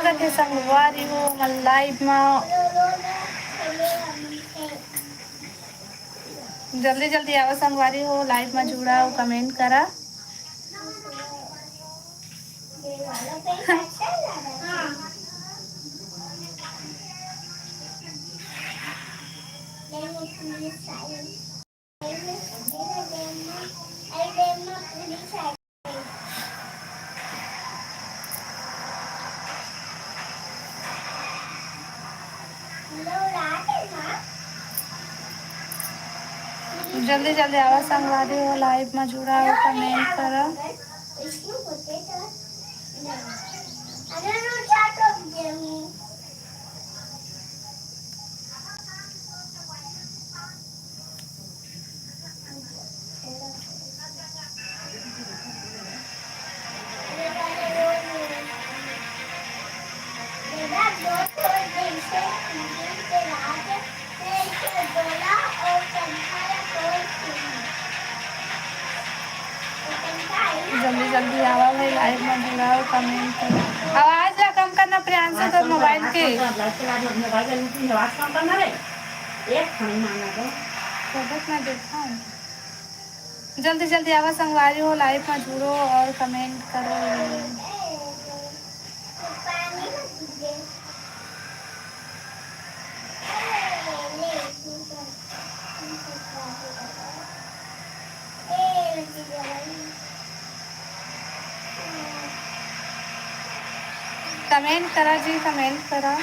स्वागत है संगवारी हो लाइव में। जल्दी जल्दी आओ संगवारी हो लाइव में जुड़ा हो, कमेंट करा। जल्दी जल्दी आओ संगवारी हो लाइव में जुड़ा हो, कमेंट करा। जल्दी जल्दी आवा भाई लाइव में जुड़ाओ, कमेंट करो। आवाज ला कम करना प्रियांशु तो मोबाइल के फोटो मैं देखा हूँ। जल्दी जल्दी आवा संगवारी हो लाइव में जुड़ो और कमेंट करो। कमेंट करा जी, कमेंट करा।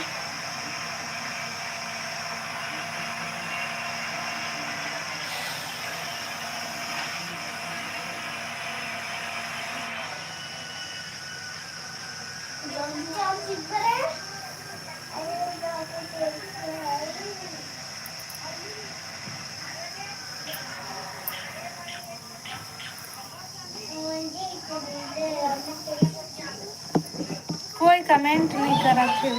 कोई कमेंट नहीं करा थे।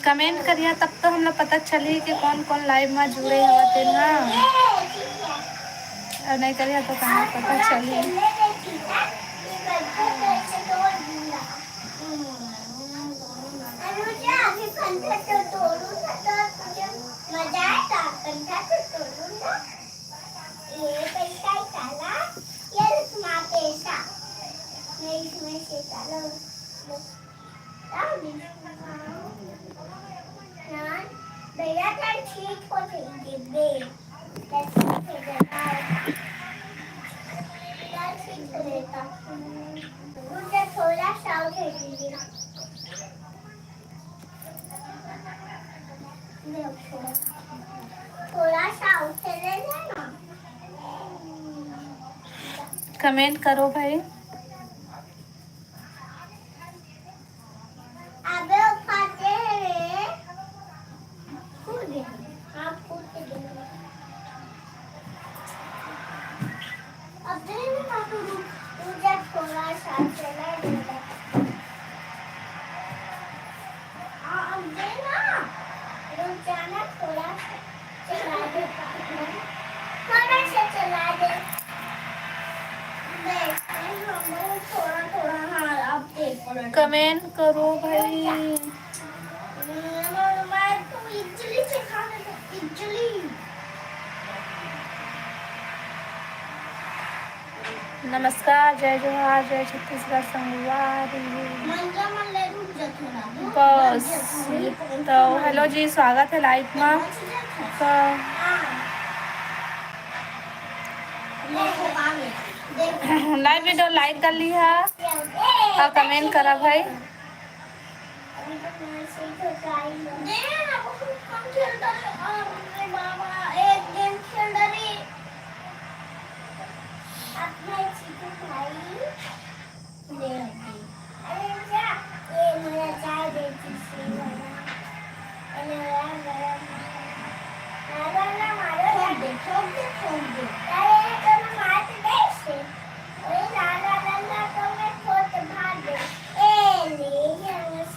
कमेंट करिए तब तो हम लोग पता चली कि कौन कौन लाइव में जुड़े होते ना, और नहीं करिए तो कहाँ पता चली। कमेंट करो भाई। कमेंट करो भाई। नमस्कार, जय जोहार, जय छत्तीसगढ़ संगवारी। बस तो हेलो जी, स्वागत है लाइव में। तो लाइव वीडियो लाइक कर ली है और कमेंट करा भाई।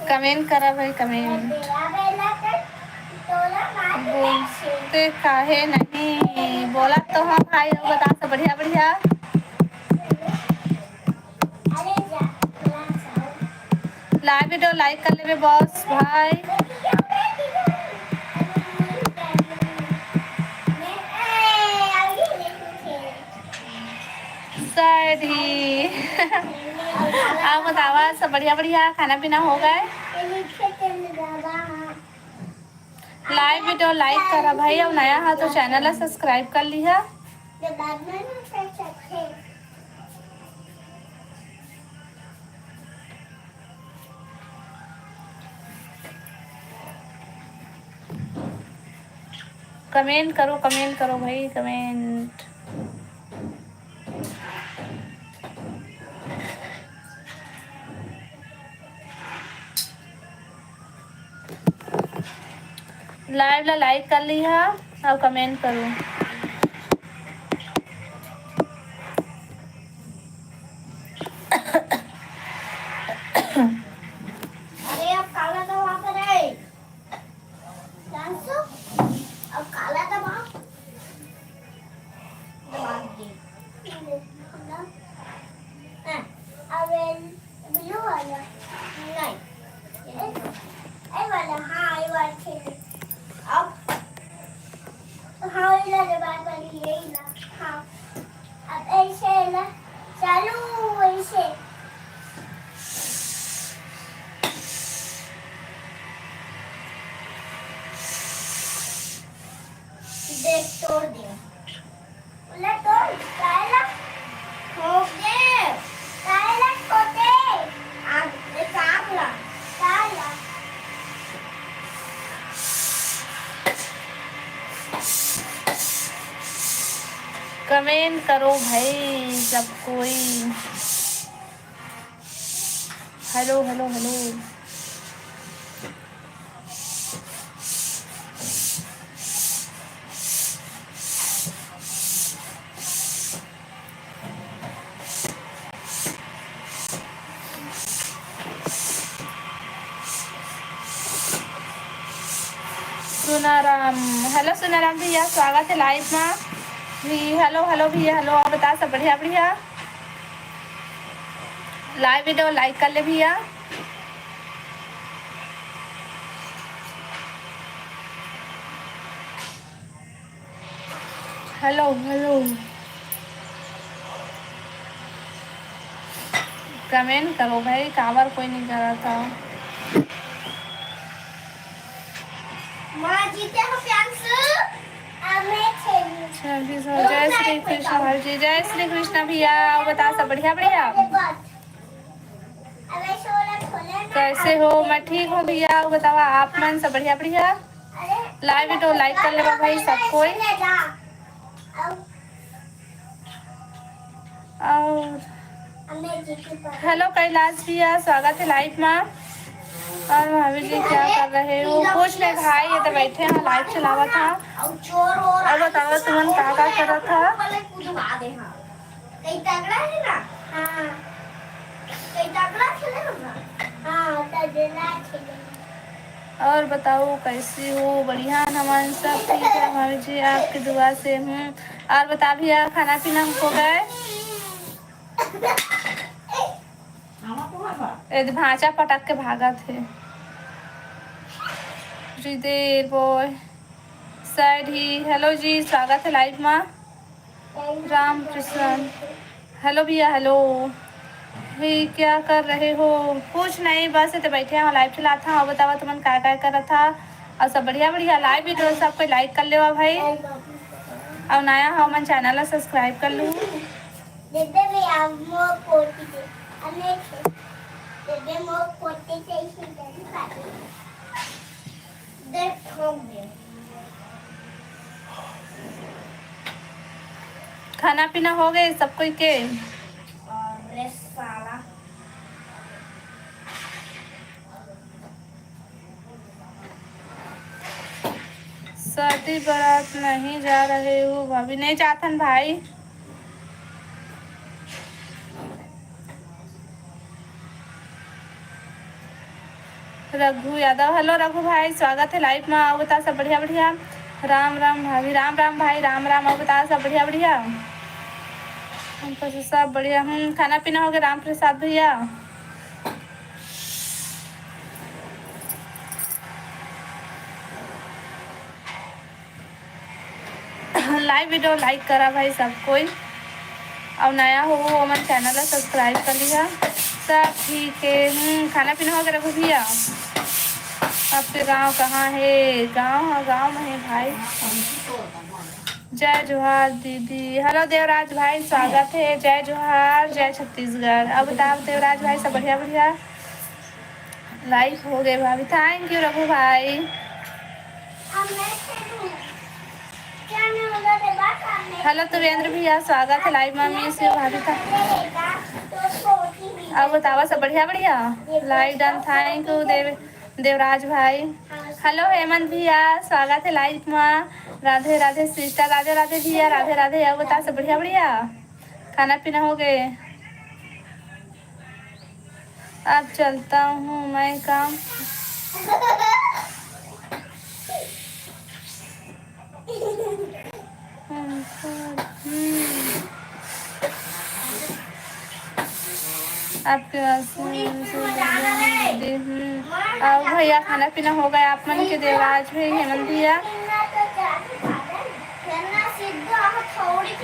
कमेंट करा भाई, कमेंट। बोलते काहे नहीं, बोला तो हम भाई हो बता सब बढ़िया बढ़िया। लाइव वीडियो लाइक कर ले बॉस भाई। सही आप बतावा सब बढ़िया बढ़िया, खाना पीना हो गए? लाइव वीडियो लाइक करा भाई, और नया है तो चैनल सब्सक्राइब कर लिया। कमेंट करो भाई कमेंट। लाइव ला लाइक कर लिया और कमेंट करो। अरे अब काला दवा पर है, डांसो अब काला दवा दे अब ब्लू वाला नहीं, ये वाला हाँ ये वाला खेल अब हाँ ये वाला बात वाली यही ना हाँ अब ऐसे ना चालू ऐसे देख तोड़ दिया बोला तोड़ काला हो गए काला कोटे आग एक आग ला काला कमेंट करो भाई सब कोई। Hello hello hello Sunaram, hello Sunaram भैया, स्वागत है लाइव में भी। हेलो हेलो भैया, हेलो आप बता सब बढ़िया बढ़िया। लाइव वीडियो लाइक कर ले भैया। हेलो हेलो कमेंट करो भाई, कावर कोई नहीं कर रहा था। माँ जीते हो प्यांसु जय श्री कृष्ण हर जी, जय श्री कृष्ण भैया, आप बता सब बढ़िया बढ़िया। कैसे हो? मैं ठीक हूँ भैया, आप बतावा आप मन सब बढ़िया बढ़िया। लाइव वीडियो लाइक कर ले भाई सब कोई। और हेलो कैलाश भैया, स्वागत है लाइव में। और भाभी जी क्या कर रहे हो? कुछ नहीं भाई, ये तो बैठे हैं लाइव चलावा था। और बताओ तुमन क्या कर रहा था? कई तगड़ा है ना हाँ कई तगड़ा खेले ना हाँ तगड़ा खेले। और बताओ कैसी हो? बढ़िया नमन सब ठीक है भाभी जी, आपकी दुआ से हूँ। और बता भैया खाना पीना हो गए? भांचा पटक के भागा थे। देर बॉय सैड ही, हेलो जी स्वागत है लाइव में। राम कृष्ण हेलो भैया, हेलो भी क्या कर रहे हो? कुछ नहीं बस तो बैठे हैं लाइव चलाता हूँ। बतावा तुमन क्या क्या कर रहा था? और सब बढ़िया बढ़िया। लाइव वीडियो सबको लाइक कर ले भाई, और नया हो मन चैनल सब्सक्राइब कर लूँ। खाना पीना हो गए सब कोई के? शादी बारात नहीं जा रहे हो भाभी? नहीं चाहतन भाई। रघु यादव, हेलो रघु भाई, स्वागत है लाइव में। आओ बता सब बढ़िया बढ़िया। राम राम भाभी, राम राम भाई, राम राम। आओ बता सब बढ़िया बढ़िया। हमको तो सब बढ़िया। खाना पीना हो गया राम प्रसाद भैया? लाइव वीडियो लाइक करा भाई सब कोई, और नया हो वो हमारे चैनल सब्सक्राइब कर लिया। सब ठीक है। खाना पीना हो गया रघु भैया? आपके गांव कहाँ है? गांव में है भाई। जय जोहार दीदी, हेलो देवराज भाई, स्वागत है। जय जोहार, जय छत्तीसगढ़। अब बताओ देवराज भाई सब बढ़िया बढ़िया। लाइक हो गए भाभी, थैंक यू रघु भाई। हेलो तुवेंद्र भैया, स्वागत है लाइव में। मिस यू भाभी था। अब बतावा सब बढ़िया बढ़िया। Like done, thank you Devraj भाई। हेलो हेमंत भैया, स्वागत है लाइव में। राधे राधे सिस्टर, राधे राधे भैया, राधे राधे। अब बता सब बढ़िया बढ़िया। खाना पीना हो गए? अब चलता हूँ मैं काम। आपके अब भैया खाना पीना हो गया आप मन के? देवराज भाई, हेमंत भैया,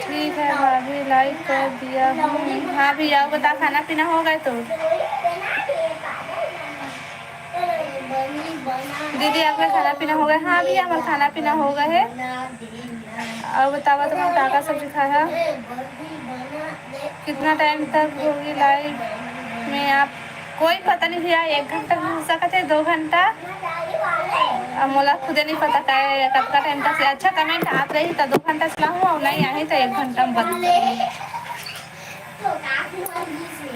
ठीक है भाभी, लाइक कर दिया हूँ। हाँ भैया बता खाना पीना हो गया? तो दीदी आपका खाना पीना हो गया? हाँ भैया हमारा खाना पीना हो गया है। और बतावा तुम्हारा क्या सब्जी खाया? कितना टाइम तक होगी लाइव में आप? कोई पता नहीं भैया, 1 घंटा भी हो सकते, 2 घंटा। अब मोला खुदे नहीं पता कब का टाइम तक से। अच्छा कमेंट आप रही तो 2 घंटा चलाऊँ, और नहीं आई तो 1 घंटा में बंद करूँगी।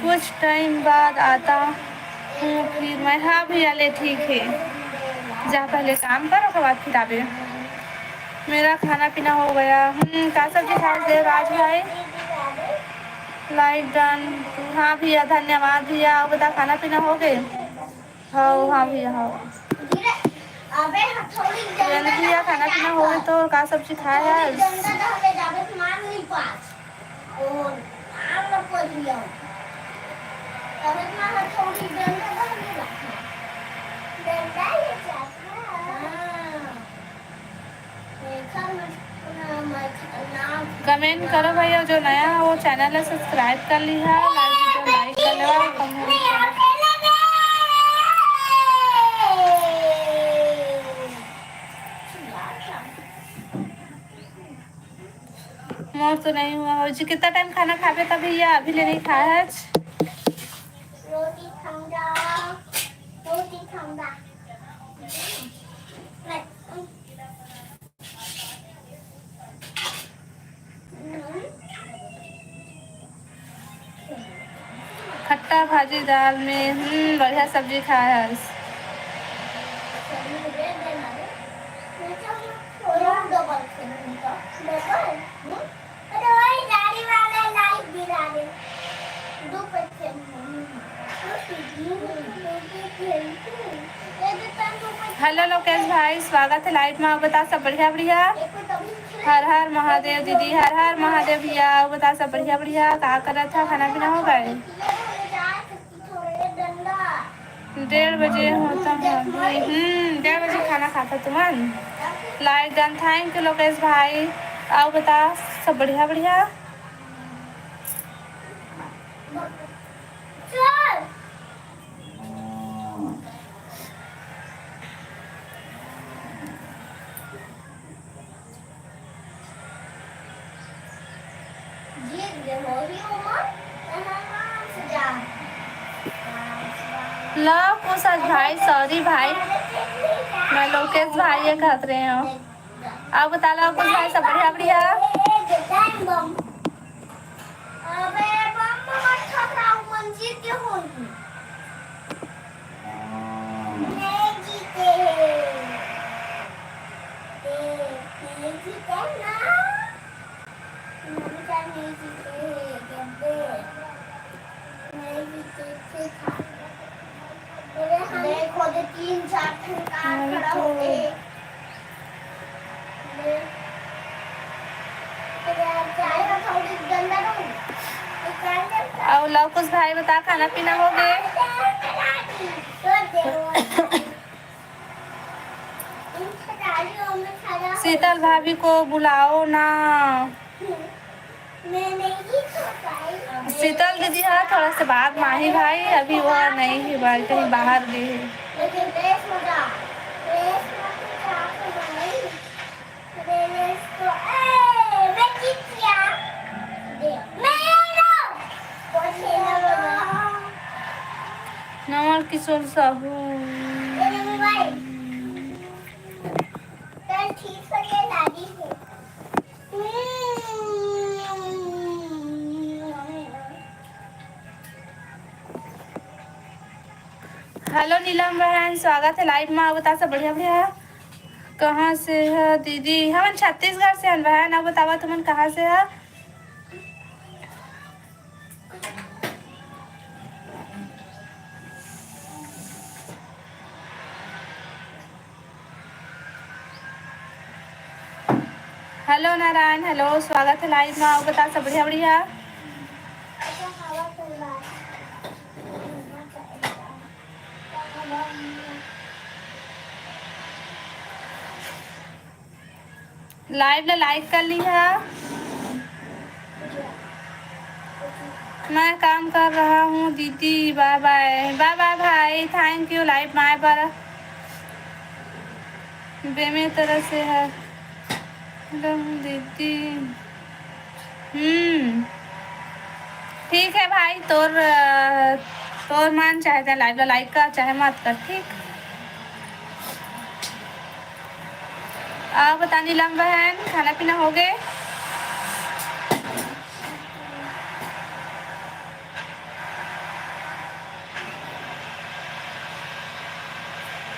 कुछ टाइम बाद आता हूँ फिर मैं। हाँ भैया ले ठीक है, जा पहले काम करो के बाद फिर आवे। मेरा खाना पीना हो गया। क्या सब्जी खाए देवराज भाई? Like done. हाँ भैया धन्यवाद भैया। आप बता खाना पीना हो गए? हाँ भैया हाँ। भैया खाना पीना हो गए तो क्या सब्जी खाया है? कमेंट करो भैया, जो नया है वो चैनल है सब्सक्राइब कर लिया, लाइक कर लेवा। मोर तो नहीं हुआ जी। कितना टाइम खाना खावे तब भैया? अभी ले नहीं खाया है। रोटी खाऊंगा। खट्टा भाजी दाल में बढ़िया सब्जी खाया है। हेलो लोकेश भाई, स्वागत है लाइव में। आप बता सब बढ़िया बढ़िया। हर हर महादेव दीदी, हर हर महादेव भैया। आप बता सब बढ़िया बढ़िया। क्या कर रहा था? खाना पीना हो गए? 1:30 बजे होता है। 1:30 बजे खाना खाता तुमन? Like done, thank you Lokesh भाई। आओ बता सब बढ़िया बढ़िया। लव कुशल भाई, सॉरी भाई, मैं लोकेश भाई ये कहते रहे हो। आप बता लो कुछ भाई सब बढ़िया बढ़िया। देखो 3 और लवकुश भाई बता खाना पीना हो गए? शीतल भाभी को बुलाओ ना। शीतल दीदी है थोड़ा सा बाद माही भाई अभी वह नहीं है भाई कहीं बाहर गए है। नमल किशोर साहू हेलो नीलम बहन स्वागत है लाइव में। बता सब बढ़िया बढ़िया। कहाँ से है दीदी? हम छत्तीसगढ़ से हैं बहन। अब बतावा तुमन कहाँ से है? हेलो नारायण हेलो स्वागत है लाइव में। अब बता सब बढ़िया बढ़िया। लाइव ने लाइक कर ली है। मैं काम कर रहा हूँ दीदी। बाय बाय बाय बाय भाई थैंक यू लाइव माए पर बेमे तरह से है। हेलो दीदी ठीक है भाई तोर मान चाहे लाइव लाइक कर चाहे मत कर ठीक। आप बता नीलम बहन खाना पीना हो गए?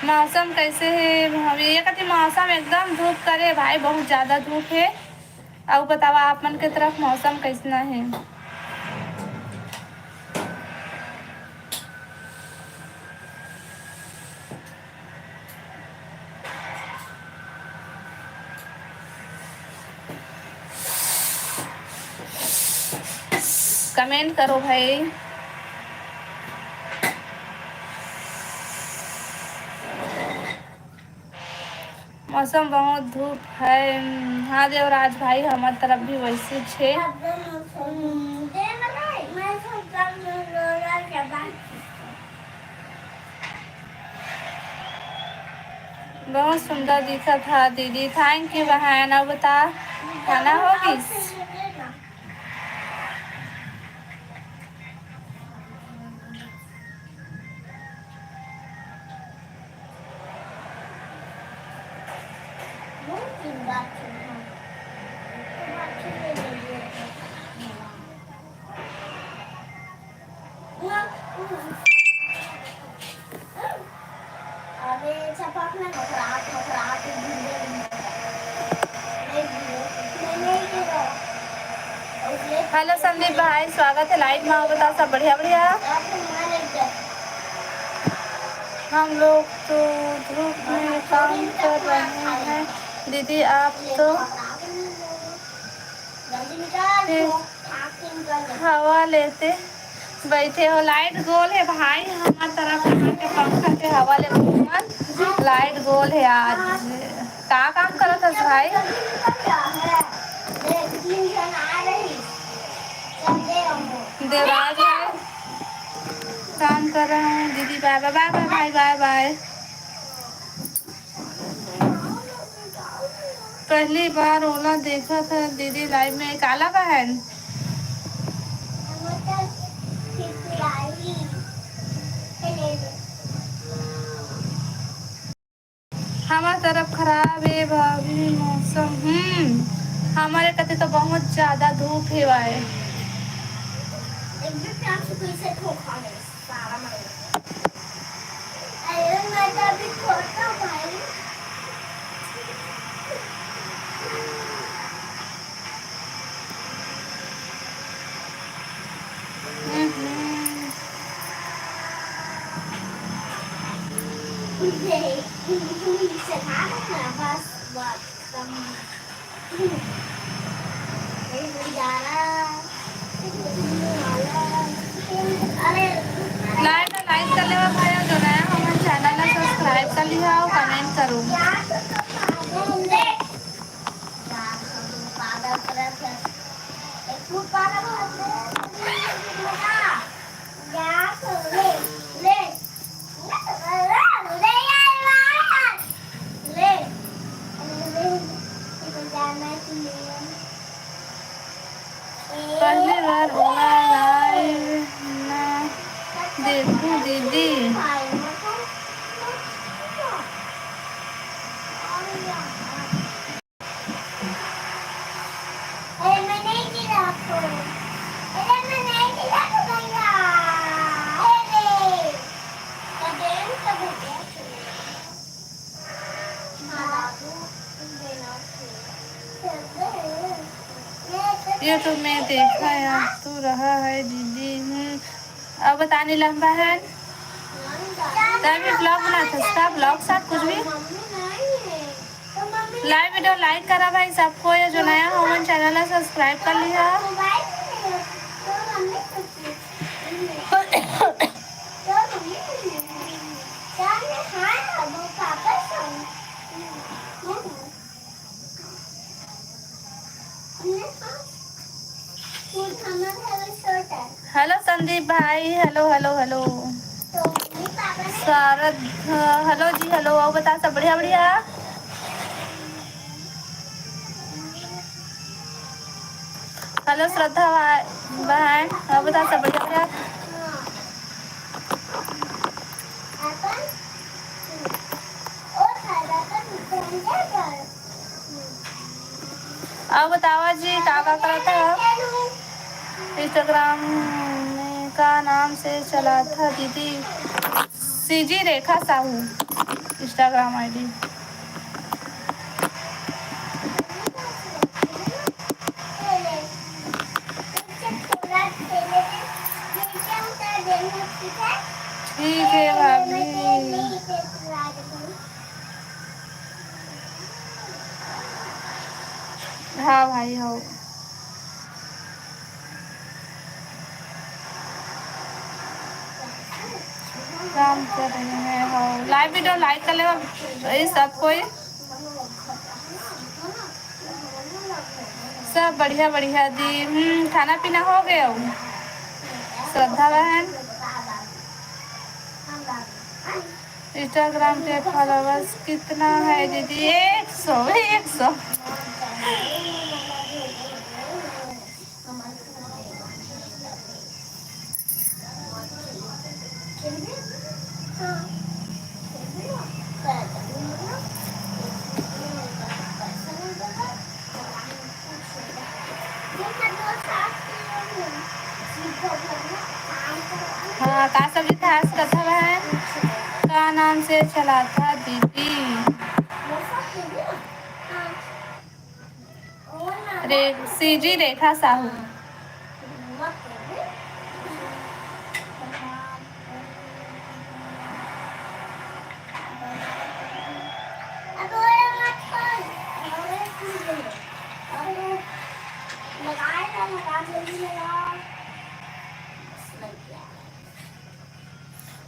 मौसम कैसे है? ये कहती मौसम एकदम धूप करे भाई बहुत ज़्यादा धूप है। अब बतावा आप मन के तरफ मौसम कैसना है? कमेंट करो भाई। मौसम बहुत धूप है। हाँ देवराज भाई हमारे तरफ भी वैसे छे। बहुत सुंदर दिखा था दीदी थैंक यू बहन। अब बता खाना होगी? हेलो संदीप भाई स्वागत है लाइव में। बता सब बढ़िया बढ़िया। हम लोग तो धूप में काम कर रहे हैं दीदी आप तो हवा लेते बैठे हो। लाइट गोल है भाई हमारे तरफ के पंखा के हवा ले लाइट गोल है। आज का काम करो था भाई? देवराज है काम कर रहा हूँ दीदी। बाय बाय बाय बाय भाई बाय बाय। पहली बार ओला देखा था दीदी लाइव में। काला बहन हमारे तरफ खराब है भाभी मौसम। हमारे कते तो बहुत ज्यादा धूप है भाई। लाइक लाइक कर ले भाई जो नया हमारे चैनल ला सब्सक्राइब कर लिया और कमेंट करूँ। पहली बार होगा लाइव ना देखूं दीदी। यूट्यूब में देखा यार तू रहा है दीदी। अब बताने लंबा है तभी ब्लॉग बना था उसका ब्लॉग साथ कुछ भी लाइव वीडियो लाइक करा भाई सबको। ये जो नया हो हमारे चैनल है सब्सक्राइब कर लिया। हेलो संदीप भाई हेलो हेलो हेलो शारद हेलो जी हेलो। और बता सब बढ़िया बढ़िया। हेलो श्रद्धा बहन और बता सब बढ़िया बढ़िया। अब बतावा जी क्या करा था। इंस्टाग्राम में का नाम से चला था दीदी। सीजी रेखा साहू इंस्टाग्राम आईडी। ठीक है भाभी। हाँ भाई हो काम कर रहे हैं। हो लाइव वीडियो लाइक कर ले सब कोई। सब बढ़िया बढ़िया दी। खाना पीना हो गया श्रद्धा बहन। इंस्टाग्राम पे फॉलोवर्स कितना है दीदी। 100 हाँ का सब्जी था आज कथा बहन का नाम से चला था दीदी। सीजी रेखा साहू।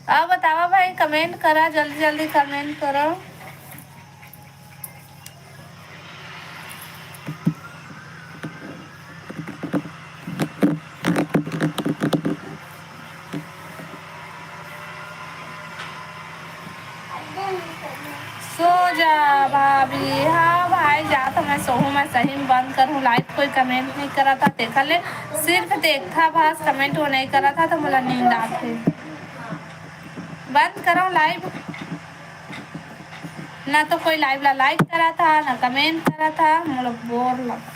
अब बतावा भाई कमेंट करा जल्दी जल्दी कमेंट करो। सो जा भाभी। हाँ भाई जा तो मैं सोहूँ मैं सही में बंद करूँ लाइव। कोई कमेंट नहीं करा था देखा ले सिर्फ देखा बस कमेंट वो नहीं करा था तो मुझे नींद आती। बंद करो लाइव ना तो कोई लाइव ला लाइक करा था ना कमेंट करा था। मुझे बोर लगा।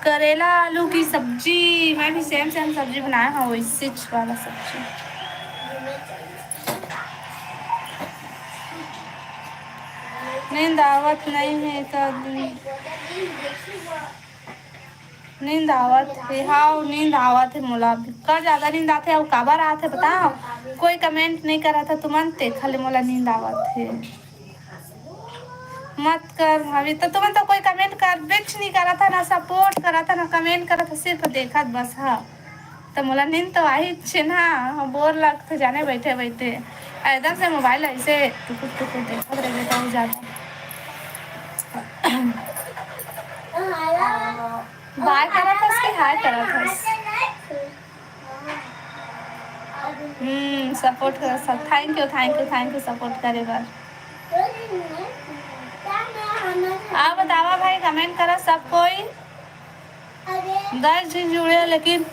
करेला आलू की सब्जी। मैं भी सेम सेम सब्जी बनाया हूँ वैसे वाला सब्जी। नींद आवत नहीं है तो नींद आवत है। हाँ नींद आवत है मोला भी का ज्यादा नींद आते है। काबर आते है बताओ। कोई कमेंट नहीं करा था तुमन ते खाली मोला नींद आवत है। मत कर भाभी तो तुमन तो कोई कमेंट कर बिच नहीं करा था ना सपोर्ट करा था ना कमेंट करा था सिर्फ देखा बस। हाँ तो मोला नींद तो आई छे ना बोर लगते जाने बैठे बैठे एकदम से मोबाइल ऐसे टुकुर टुकुर देखा रहे बहुत ज्यादा। बाय करा था कि हाय करा था। सपोर्ट कर सब। थैंक यू सपोर्ट करे बार। आप बतावा भाई कमेंट करा सब कोई। 10 दिन जुड़े लेकिन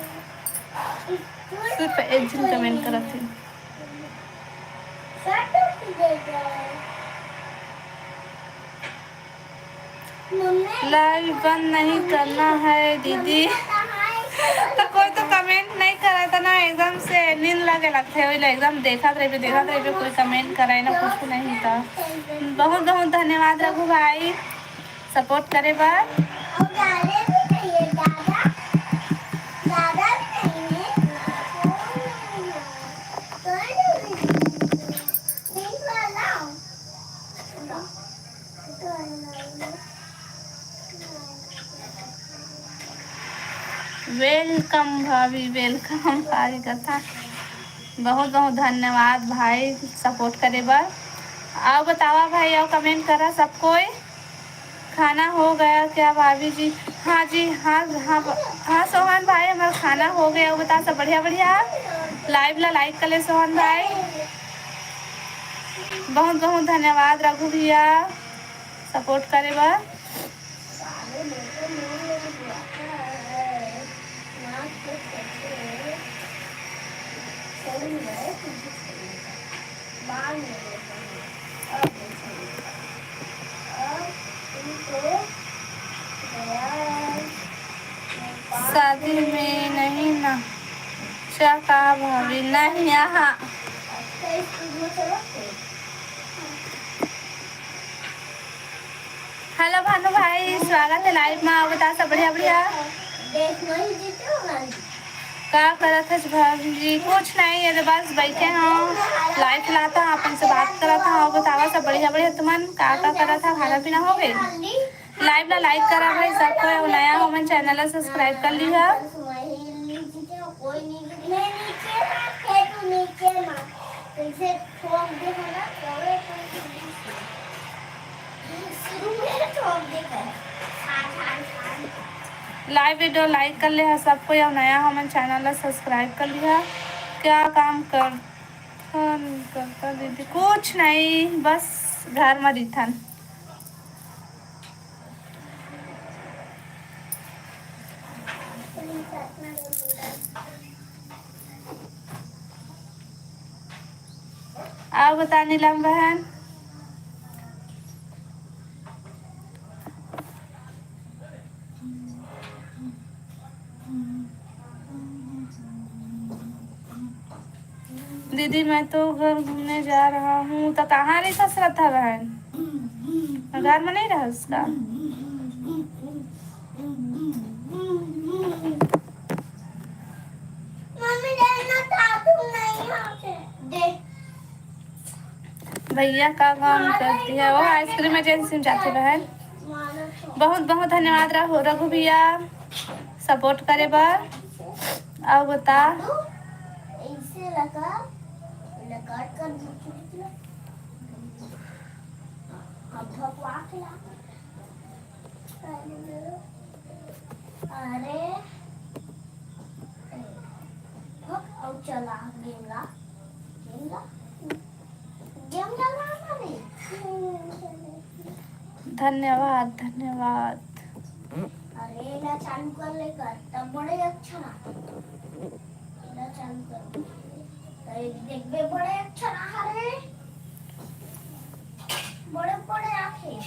सिर्फ एक दिन कमेंट करा थी। लाइव बंद नहीं करना है दीदी। तो कोई तो कमेंट नहीं करा था ना एकदम से नींद लगे लगते है एकदम देखा रहे कोई कमेंट करे ना कुछ नहीं था। बहुत बहुत धन्यवाद रघु भाई सपोर्ट करे बार। वेलकम भाभी वेलकम भाई कथा बहुत बहुत धन्यवाद भाई सपोर्ट करे बार। आओ बतावा भाई आओ कमेंट करा सब कोई। खाना हो गया क्या भाभी जी। हाँ जी हाँ हाँ हाँ सोहन भाई हमारा खाना हो गया वो बता सब बढ़िया बढ़िया। लाइव ला लाइक कर ले सोहन भाई। बहुत बहुत धन्यवाद रघु भैया सपोर्ट करे बार। शादी में नहीं ना क्या कहा भाभी नहीं यहाँ। हेलो भानु भाई स्वागत है लाइव में। आओ बता सब बढ़िया बढ़िया। क्या करत है भाभी जी। कुछ नहीं ये बस बैठे हैं लाइव लाता अपन से बात करा था। और बतावा सब बढ़िया बढ़िया तुमन का करा था खाना पीना हो गई। लाइव ला लाइक करा भाई सबको नया हो मन चैनल ला सब्सक्राइब कर लिया। लाइव वीडियो लाइक कर लिया सबको या नया हो मन चैनल ला सब्सक्राइब कर लिया। क्या काम करता दीदी। कुछ नहीं बस घर में रिथन। आओ बता नीलम बहन। दीदी मैं तो घर घूमने जा रहा हूँ। तो कहाँ रही श्रद्धा बहन। घर में नहीं रहा उसका। भैया का काम करती है वो आइसक्रीम एजेंसी में जाती बहन। बहुत बहुत धन्यवाद रघु भैया सपोर्ट करे बार। अब बता अरे चला धन्यवाद धन्यवाद। अरे ना चालू कर लेकर तब बड़े अच्छा ना चालू कर देख बे बड़े अच्छा ना रे बड़े बड़े आंखें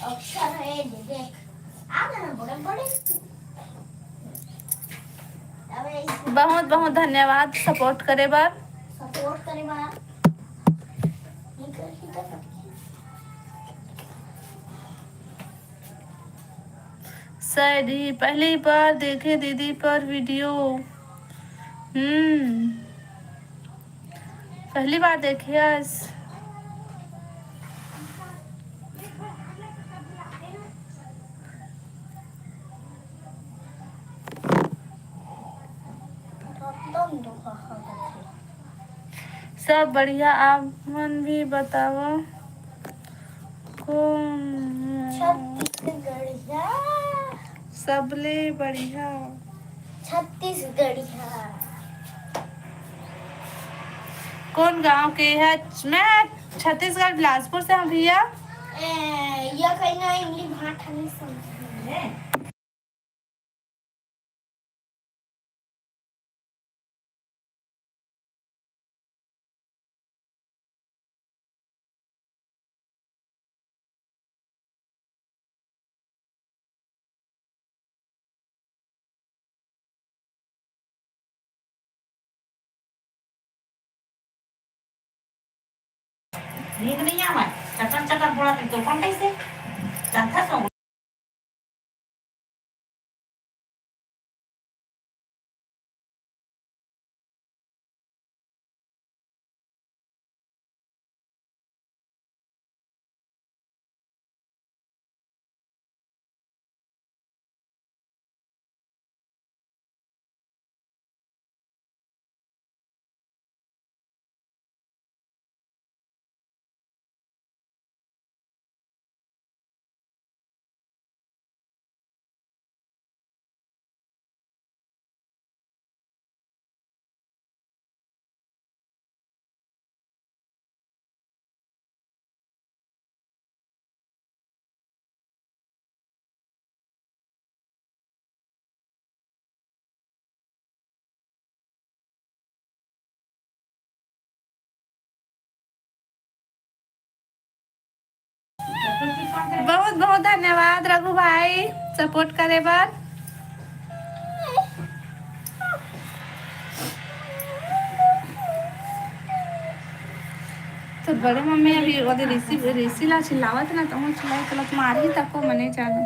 अक्षर है देख आ गए ना बड़े बड़े। बहुत बहुत धन्यवाद सपोर्ट करे बार। शायद ही पहली बार देखे दीदी पर वीडियो। पहली बार देखी आज। सब बढ़िया, आप मन भी बताओ कौन? छत्तीसगढ़िया सबले बढ़िया। छत्तीसगढ़िया कौन गांव के है? मैं छत्तीसगढ़ बिलासपुर से हूँ भैया। यह कहीं ना इंग्लिश भाषा नहीं समझ। नींद नहीं आवा, चक्कर चक्कर बोला तो कौन कैसे था तो बहुत बहुत धन्यवाद रघु भाई सपोर्ट करे बार। तो बड़े मम्मी अभी ओदे ऋषि ला चिल्लावत ना तो चिल्लाई तो मारी तको मने जानो।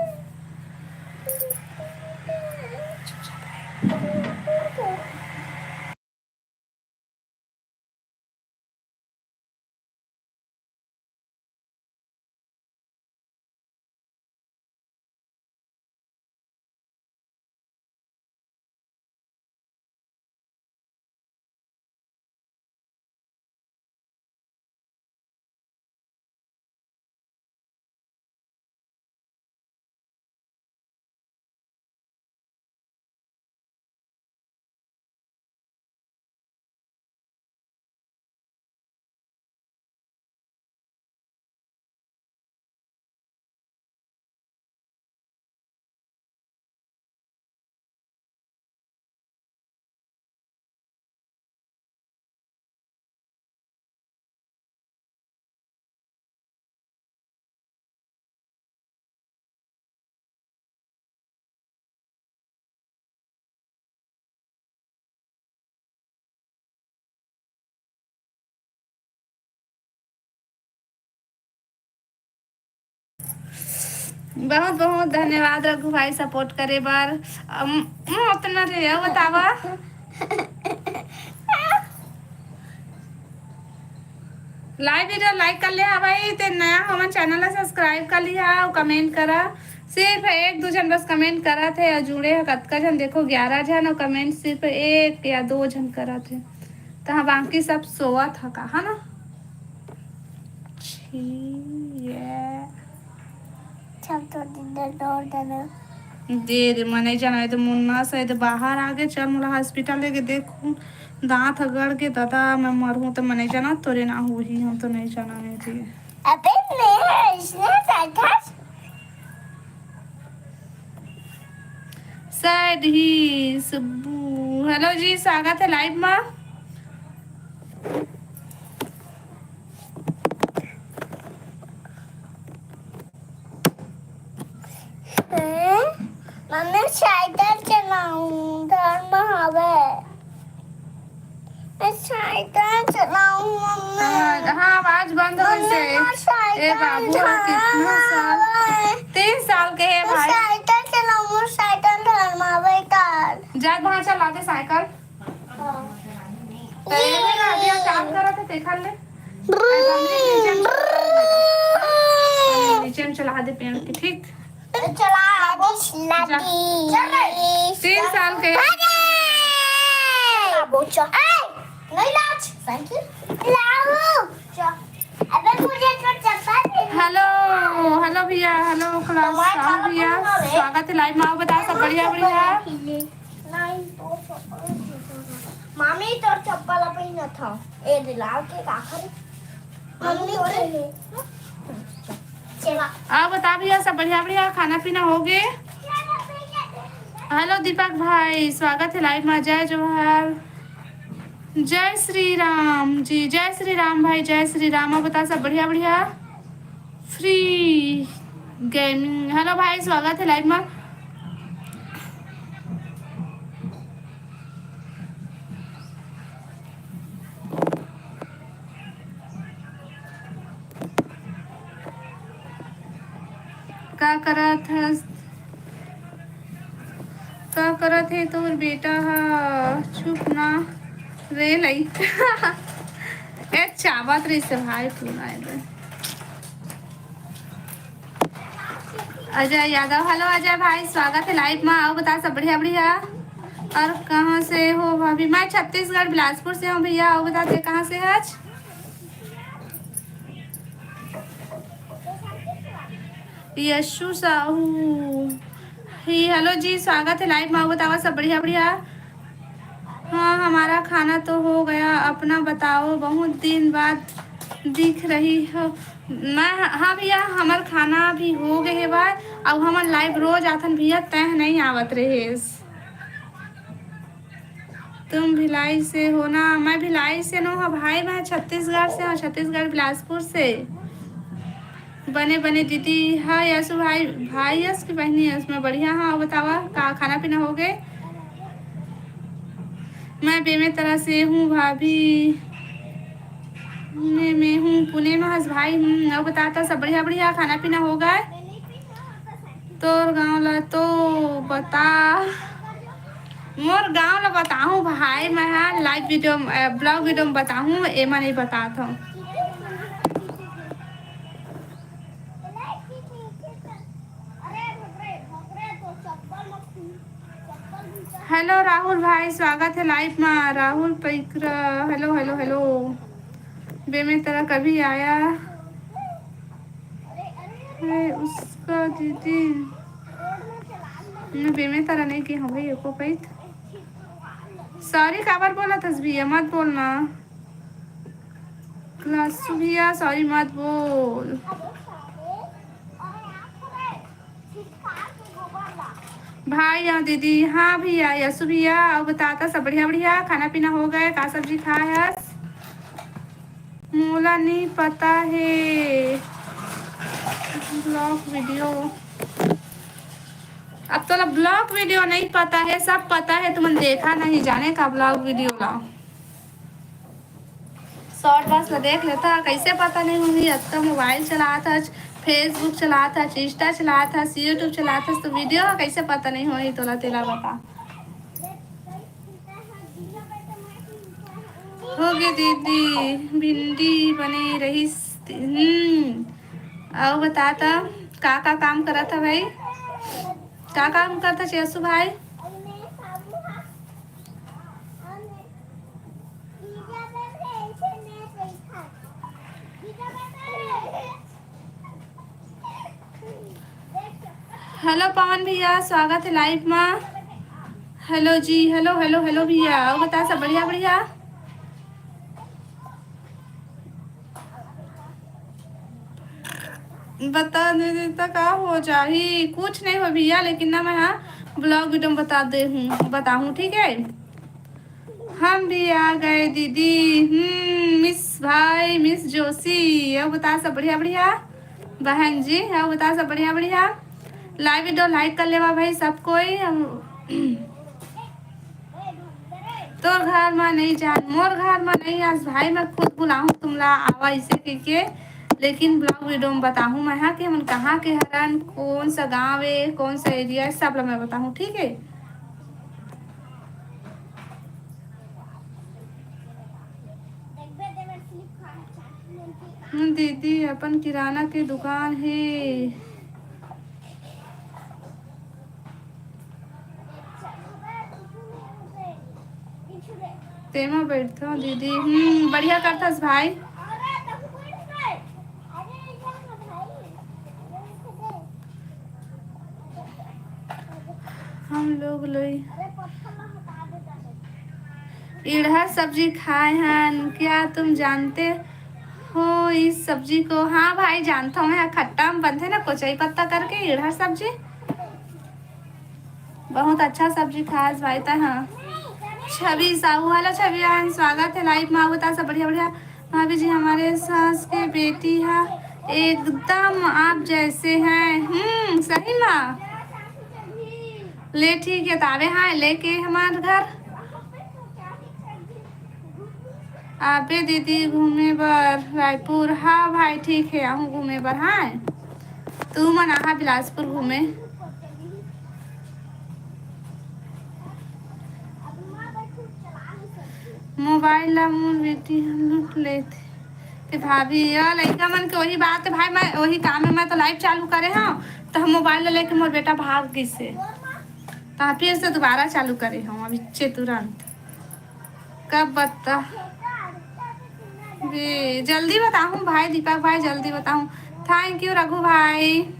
बहुत बहुत धन्यवाद रघु भाई सपोर्ट करे बार। उतना रे बतावा। लाइव वीडियो लाइक कर लिया भाई, ते नया हमारे चैनल ला सब्सक्राइब कर लिया और कमेंट करा। सिर्फ एक दो जन बस कमेंट करा थे और जुड़े है कतका जन देखो 11 जन और कमेंट सिर्फ एक या दो जन करा थे। तो हाँ बाकी सब सोआ था कहा ना। सब तो दिन दौड़ देना दे मने जाना तो मुन्ना शायद बाहर आ गए। चल मोला हॉस्पिटल लेके देखूं दांत गड़ के दादा मैं मरूं तो मने जाना तोरे ना हुई हम तो नहीं जाना है जी। अबे मैं इसने साथा शायद ही सुब्बू। हेलो जी स्वागत है लाइव में। मम्मी साइकिल चलाऊं धर्म हवे मैं साइकिल चलाऊं मम्मी। हाँ आवाज बंद हो से। ए बाबू कितना साल 3 साल के है भाई। साइकिल चलाऊं मोर साइकिल धरमावे काल जा वहाँ चला दे साइकिल काम करा था देखा ले नीचे में चला दे पेड़ की ठीक चला दी 3 साल के बोचा नहीं लाच साइकिल लाओ अबे मुझे तो चप्पल हेलो हेलो भैया हेलो क्लास भैया स्वागत है लाइव में बता सब बढ़िया बढ़िया नहीं तो चप्पल मामी तो चप्पल पहना था ए दिलाव के आखिर मम्मी तोरे चला आप बता भैया सब बढ़िया बढ़िया खाना पीना हो गए हेलो दीपक भाई स्वागत है लाइव में जय जोहार जय श्री राम जी जय श्री राम भाई जय श्री राम आप बता सब बढ़िया बढ़िया फ्री गेमिंग हेलो भाई स्वागत है लाइव में का करत है तोर बेटा हा चुप ना रे लई ए चावत रही से भाई पूरा है अजय यादव हेलो अजय भाई स्वागत है लाइव में आओ बता सब बढ़िया बढ़िया और कहाँ से हो भाभी मैं छत्तीसगढ़ बिलासपुर से हूँ भैया आओ बताते कहाँ से है आज यशु साहू ही हेलो जी स्वागत है लाइव में बताओ सब बढ़िया बढ़िया हाँ हमारा खाना तो हो गया अपना बताओ बहुत दिन बाद दिख रही हो मैं हाँ भैया हमार खाना भी हो गए है बार अब हमार लाइव रोज आथन भैया तह नहीं आवत रहे तुम भिलाई से हो ना मैं भिलाई से नो हाँ भाई मैं छत्तीसगढ़ से हूँ छत्तीसगढ़ बिलासपुर से बने बने दीदी हाँ यशु भाई भाई यश की बहनी है उसमें बढ़िया हाँ बतावा का खाना पीना हो गए मैं बेमे तरह से हूँ भाभी मैं हूँ पुणे में हंस भाई हूँ अब बताता सब बढ़िया बढ़िया खाना पीना हो गए तोर गाँव ला तो बता मोर गाँव ला बताऊँ भाई मैं हाँ लाइव वीडियो ब्लॉग वीडियो में बताऊँ एमा नहीं बताता हूँ हेलो राहुल भाई स्वागत है लाइव में Rahul Paikra hello hello hello बेमे तरह कभी आया है उसका दीदी मैं बेमे तरह नहीं की हूँ भाई को पैत सॉरी काबर बोला तस्बीह मत बोलना क्लास भैया सॉरी मत बोल भाई या दीदी हाँ भैया यशु भैया और बताता सब बढ़िया बढ़िया खाना पीना हो गया का सब्जी खाया मोला नहीं पता है ब्लॉग वीडियो अब तो ब्लॉग वीडियो नहीं पता है सब पता है तुमने देखा नहीं जाने का ब्लॉग वीडियो ला शॉर्ट बस देख लेता कैसे पता नहीं होगी अब तो मोबाइल चलाता फेसबुक चलाता इंस्टा चलाता यूट्यूब चलाता तो वीडियो कैसे पता नहीं होगी तोला तेला बता होगी दीदी भिंडी बने रही और बताता का काम करा था भाई का काम करता चेसु भाई हेलो पवन भैया स्वागत है लाइव में हेलो जी हेलो हेलो हेलो भैया और बता सब बढ़िया बढ़िया बता दे देता का हो जाही कुछ नहीं हो भैया लेकिन ना मैं हाँ ब्लॉग वीडियो बताऊँ ठीक है हम भी आ गए दीदी मिस भाई मिस जोशी अब बता सब बढ़िया बढ़िया बहन जी अब बता सब बढ़िया बढ़िया लाइव वीडियो लाइक कर लेवा भाई सब कोई तो घर में नहीं जान मोर घर में नहीं आज भाई मैं खुद बुलाऊँ तुमला आवा इसे करके लेकिन ब्लॉग वीडियो में बताऊँ मैं हाँ कि हम कहाँ के हरन, कौन सा गाँव है, कौन सा एरिया है, सब लोग मैं बताऊँ, ठीक है। दीदी अपन किराना की दुकान है। तेमा बैठो दीदी, बढ़िया करथस भाई। हम लोग लोई इड़हर सब्जी खाए हैं, क्या तुम जानते हो इस सब्जी को? हाँ भाई जानता हूँ मैं, खट्टा में बनते ना कोचई पत्ता करके इड़हर सब्जी, बहुत अच्छा सब्जी खास भाई था। हाँ छवि साहू वाला छवि आन, स्वागत है लाइव में, बता सब बढ़िया बढ़िया। भाभी जी हमारे सास के बेटी है, एकदम आप जैसे हैं। सही माँ ले ठीक है तावे, हाँ लेके हमारे घर आबे दीदी घूमे बर रायपुर। हाँ भाई ठीक है, आहूँ घूमे बर। हाँ तू मन आहा बिलासपुर घूमे। मोबाइल ला मोर बेटी लूट लेते ते भाभी, लड़का मन के वही बात है भाई, मैं वही काम है, मैं तो लाइव चालू करे हाँ तो हम मोबाइल ले लेके मोर बेटा भाग गई से, तो फिर से दोबारा चालू करे हम अभी तुरंत। कब बता वे जल्दी बताऊँ भाई, दीपक भाई जल्दी बताऊँ। थैंक यू रघु भाई।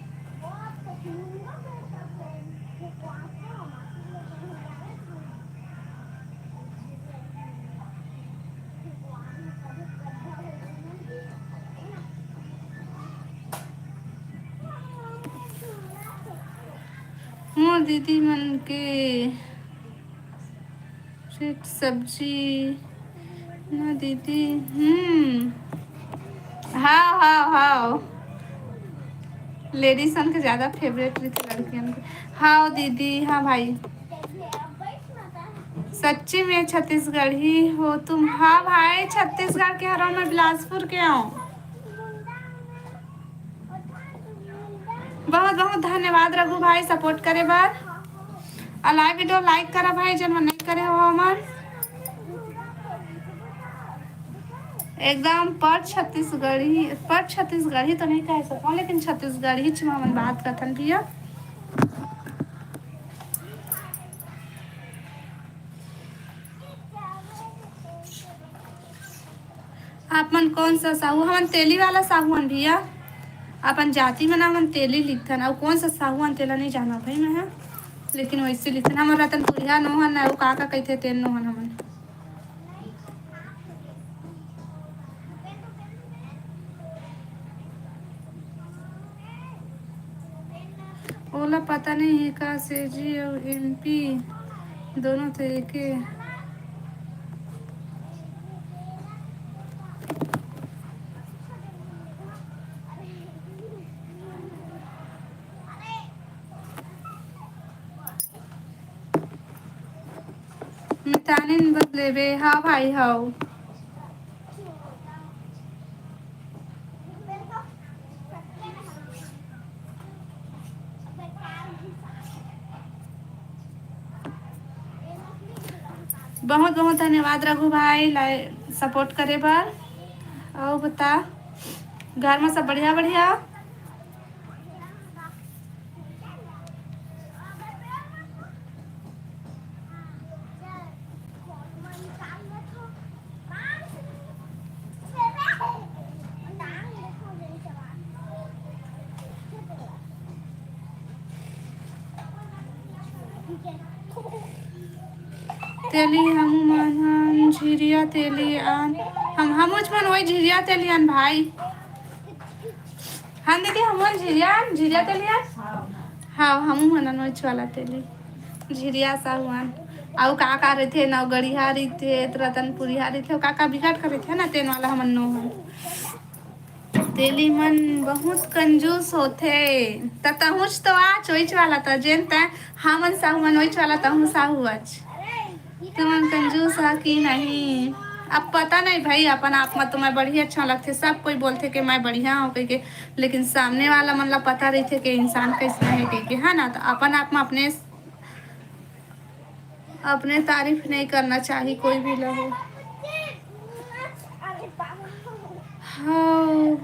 मोर दीदी मन के सब्जी ना दीदी। हाँ हाँ हाँ लेडीज के ज़्यादा फेवरेट रहती लड़कियों के। हाँ दीदी, हाँ भाई सच्ची में छत्तीसगढ़ी हो तुम? हाँ भाई छत्तीसगढ़ के हरों में बिलासपुर के हूँ। बहुत बहुत धन्यवाद रघु भाई सपोर्ट करे बार, लाइव वीडियो लाइक करा भाई जब नहीं करे हो हमार एकदम पर छत्तीसगढ़ी तो नहीं कह सकता, लेकिन छत्तीसगढ़ी हम बात करथन भैया। आप मन कौन सा साहू? हमन तेली वाला साहून भैया, अपन जाति में नाम तेली लिखथन, और कौन सा साहून तेला नहीं जाना भाई मैं है, लेकिन वैसे लिखथन। हमर रतनपुरिया नोहन है, का कहते तेल नोहन हमन। ओला पता नहीं है का सेजी और एमपी दोनों थे के। मितानिन बदले बे। हाँ भाई हाँ बहुत बहुत धन्यवाद रघु भाई सपोर्ट करे बार। और बता घर में सब बढ़िया बढ़िया? तेली हम मन झिरिया तेली आन, हम मन वही झिरिया तेली आन भाई। हाँ दीदी हम झिरिया तेली आन। हाँ हम मनन वही वाला तेली झिरिया साहुआन। और का रहते नवगढ़िया रहते, रतनपुरिया रहते, का बिगाड़ कर रहते ना तेन वाला हमन नो है। तेली मन बहुत कंजूस होते, तहुच तो आज वही वाला था जेन तै हमन साहुआन वही वाला तहु साहु आज। तुमन कंजूस है कि नहीं? अब पता नहीं भाई, अपन आप मत तो मैं बढ़िया अच्छा लगते, सब कोई बोलते कि मैं बढ़िया हूँ कह के, लेकिन सामने वाला मतलब पता रही थे कि इंसान कैसा है कह के, है ना। तो अपन आप में अपने तारीफ नहीं करना चाहिए कोई भी लोग। हाँ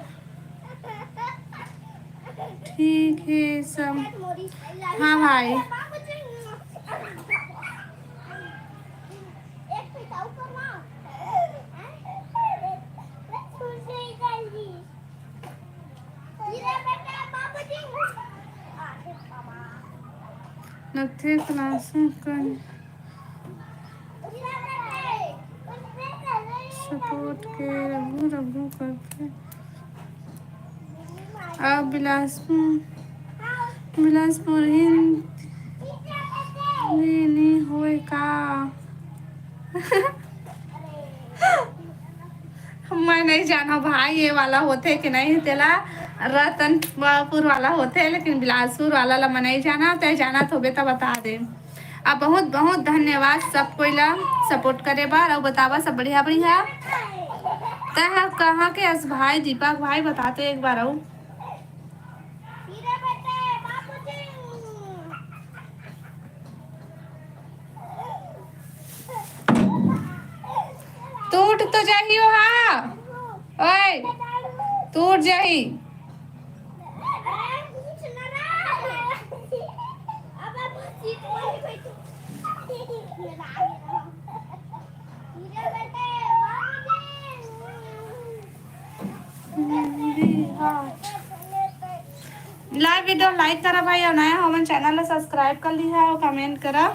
ठीक है सब। हाँ भाई नथे क्लासों का सपोर्ट के रघु रघु करके अब बिलासपुर हिंदी होए का। मैं नहीं जाना भाई ये वाला होते कि नहीं तेला रतनपुर वाला होते, लेकिन बिलासपुर वाला ला मैं नहीं जाना, तो जाना तो बेटा बता दे। अब बहुत बहुत धन्यवाद सब कोई ला सपोर्ट करे बार और बतावा सब बढ़िया बढ़िया। तह कहाँ के अस भाई दीपक भाई बताते एक बार। और टूट तो जाही हो, हाँ ओए टूट जाही। लाइव वीडियो लाइक करा भाई, और नया हो मन चैनल सब्सक्राइब कर ली है और कमेंट करा।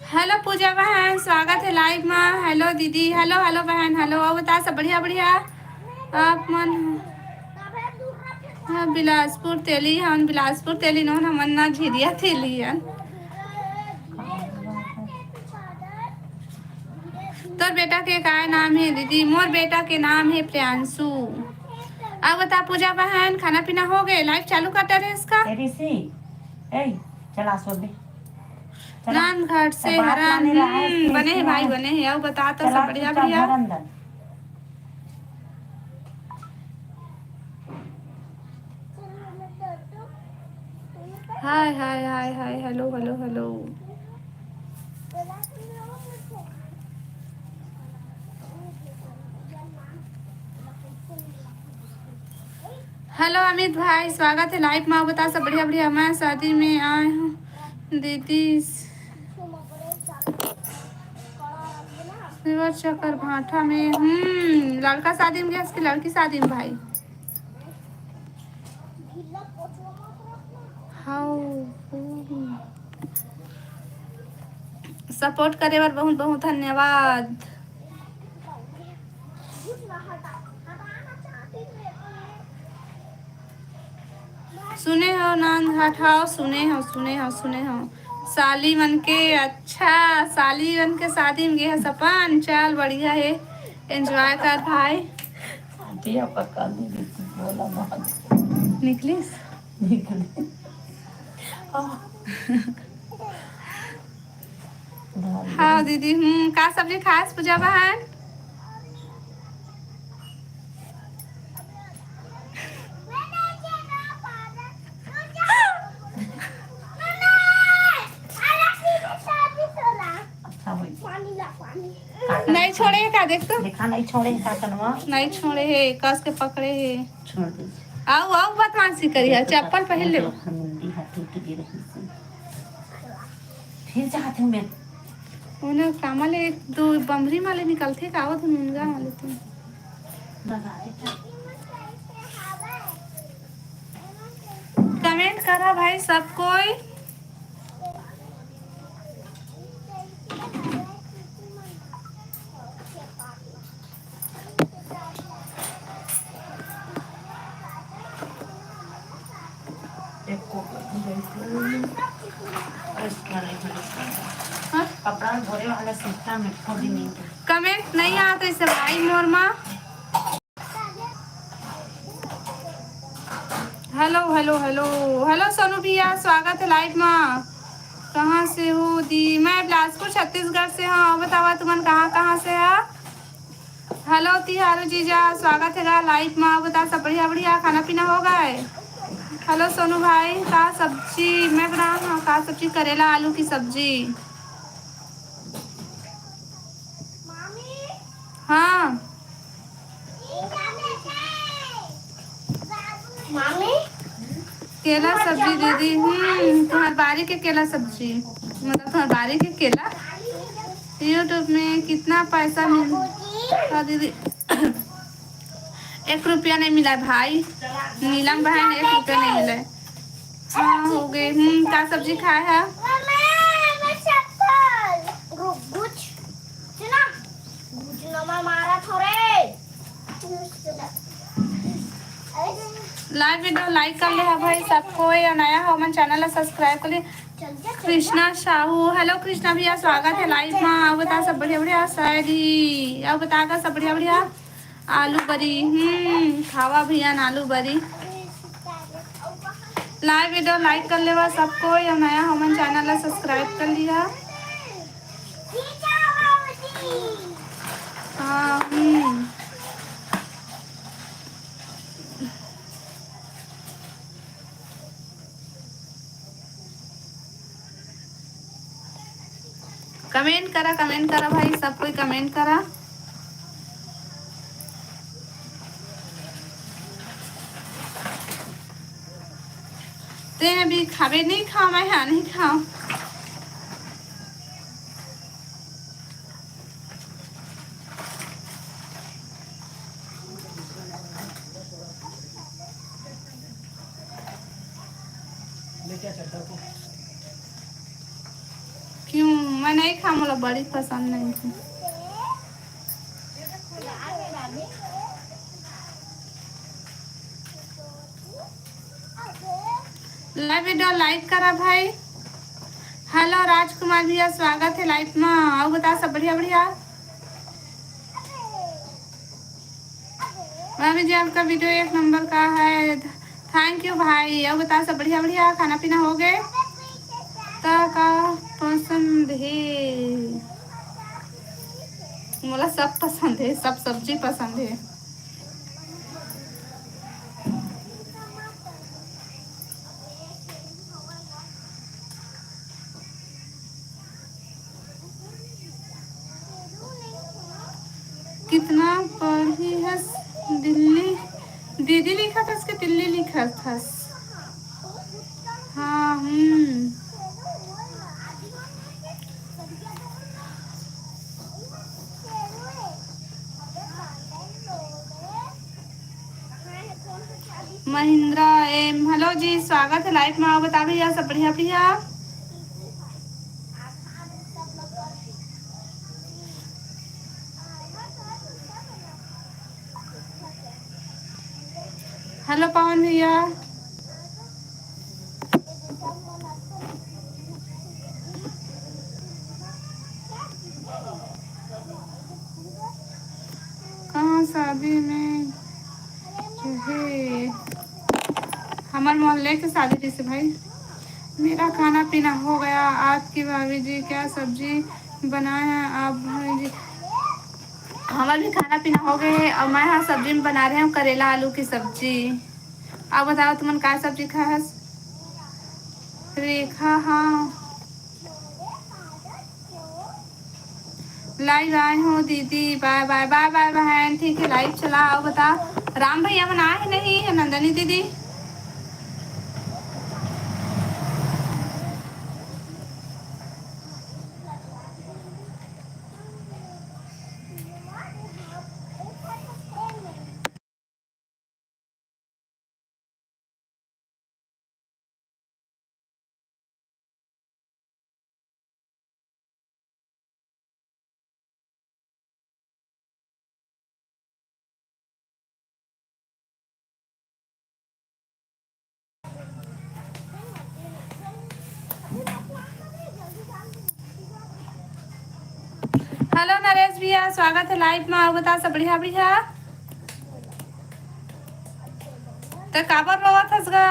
हेलो पूजा बहन, स्वागत है लाइव में। हेलो दीदी, हेलो हेलो बहन, हेलो। और बता सब बढ़िया बढ़िया आप मन। हाँ बिलासपुर तेली, हम बिलासपुर तेली न हमन ना झिरिया तेली हन। तोर बेटा के का नाम है दीदी? मोर बेटा के नाम है प्रियांशु। अब बता पूजा बहन, खाना पीना हो गए? लाइव चालू कर रहे इसका। चला सो दे नान घाट से हरा बने हैं भाई, बने हैं। अब बता तो सब बढ़िया बढ़िया। Hi hi hi hi, hello hello hello. Hello Amit भाई, स्वागत है लाइव में। बता सब बढ़िया बढ़िया। मैं शादी में आए हूँ दीदी, सिवर चक्कर भाठा में। लड़का शादी में गया, इसकी लड़की शादी में भाई। सपोर्ट करे बार बहुत बहुत धन्यवाद। सुने हो नान हटाओ, सुने हो सुने हो सुने हो। साली मन के, अच्छा साली मन के शादी में गए सपन। चल बढ़िया है, एंजॉय कर भाई। निकलिस हाँ दीदी। का सब्जी खास पूजा बहन? नहीं छोड़ेगा का देख तो देखा नहीं छोड़े काटनवा नहीं छोड़े है कस के पकड़े है। छोड़ दे आओ आओ बदमाशी करिए चप्पल पहन ले मुंडी हाथ टूट गिर रही से फिर चाहते हूँ मैं उन्हें कामले दो बमरी माले निकलते का आवत मुंगा माले तुम लगा देता कमेंट करा भाई सब कोई। हाँ? कपड़ा धोने वाला सिस्टम में खोदी नहीं कमेंट नहीं आते इसे भाई मोर माँ। Hello hello hello hello Sonu भैया स्वागत है लाइव में। कहाँ से हो दी? मैं बिलासपुर छत्तीसगढ़ से हाँ। बतावा तुमन कहाँ से है? हेलो तिहारो जीजा स्वागत है लाइव में। बता सब बढ़िया बढ़िया खाना पीना हो गए? हेलो सोनू भाई का सब्जी मैं बना हाँ का सब्जी करेला आलू की सब्जी। हाँ मामी केला सब्जी दीदी तुम्हारे बारी के केला सब्जी मतलब तुम्हारे बारी के केला। यूट्यूब में कितना पैसा मिला दीदी? 1 रुपया नहीं मिला भाई। नीलम बहन 1 रुपया नहीं मिला। हाँ हो गए क्या सब्जी खाए है? लाइव वीडियो लाइक कर ले भाई सबको या नया हो मन चैनल सब्सक्राइब कर ले। कृष्णा साहू हेलो कृष्णा भैया स्वागत है लाइव में। अब बता सब बढ़िया बढ़िया शायरी अब बतागा सब बढ़िया बढ़िया। आलू बरी खावा भैया आलू बरी। लाइव वीडियो लाइक कर लेवा सबको या नया हो मन चैनल सब्सक्राइब कर लिया। हाँ कमेंट करा भाई सब कोई कमेंट करा। ते अभी खावे नहीं खाओ मैं यहाँ नहीं खाओ। क्यों मैं नहीं खा मुझे बड़ी पसंद नहीं थी। लाइव वीडियो लाइक करा भाई। हेलो राजकुमार भैया स्वागत है लाइव में। आओ बता सब बढ़िया बढ़िया। भाभी जी आपका वीडियो 1 नंबर का है थैंक यू भाई। अब बता सब बढ़िया बढ़िया खाना पीना हो गए? का पसंद है मुझे सब पसंद है सब सब्जी पसंद है। कितना पढ़ी है दिल्ली दीदी लिखा था इसके दिल्ली लिखा था। हाँ महिंद्रा एम हेलो जी स्वागत है लाइव में। आओ बता भैया सब बढ़िया बढ़िया। हेलो पवन भैया कहाँ शादी में हमारे मोहल्ले के शादी थी से भाई। मेरा खाना पीना हो गया। आपकी भाभी जी क्या सब्जी बनाए हैं आप भाभी जी? हमारा भी खाना पीना हो गया है और मैं यहाँ सब्जी में बना रहे हैं करेला आलू की सब्जी। आप बताओ तुमने क्या सब्जी खा है? रेखा हाँ लाइव आए हो दीदी, बाय बाय बाय बाय बहन। ठीक है लाइव चला आओ बता। राम भैया बना है नहीं है नंदनी दीदी। हेलो नरेश भैया, स्वागत है लाइव में। आओ बता सब बढ़िया बढ़िया। तो काबर रोवत हस गा?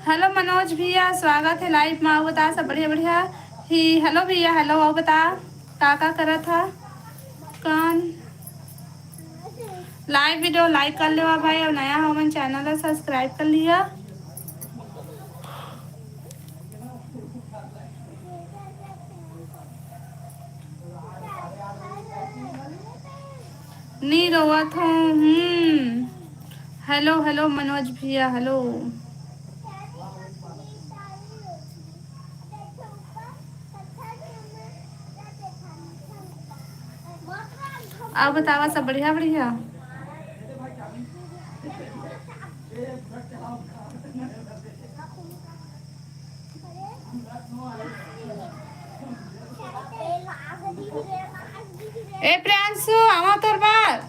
हेलो मनोज भैया, स्वागत है लाइव में। आओ बता सब बढ़िया बढ़िया ही। हेलो भैया, हेलो। आओ बता का करत था कौन लाइव वीडियो लाइक कर लो भाई, और नया हो मन चैनल है सब्सक्राइब कर लिया। नहीं रोवत हूँ। हेलो हेलो मनोज भैया, हेलो। आप बतावा सब बढ़िया बढ़िया। ए प्रियांशु आवा तोर बार।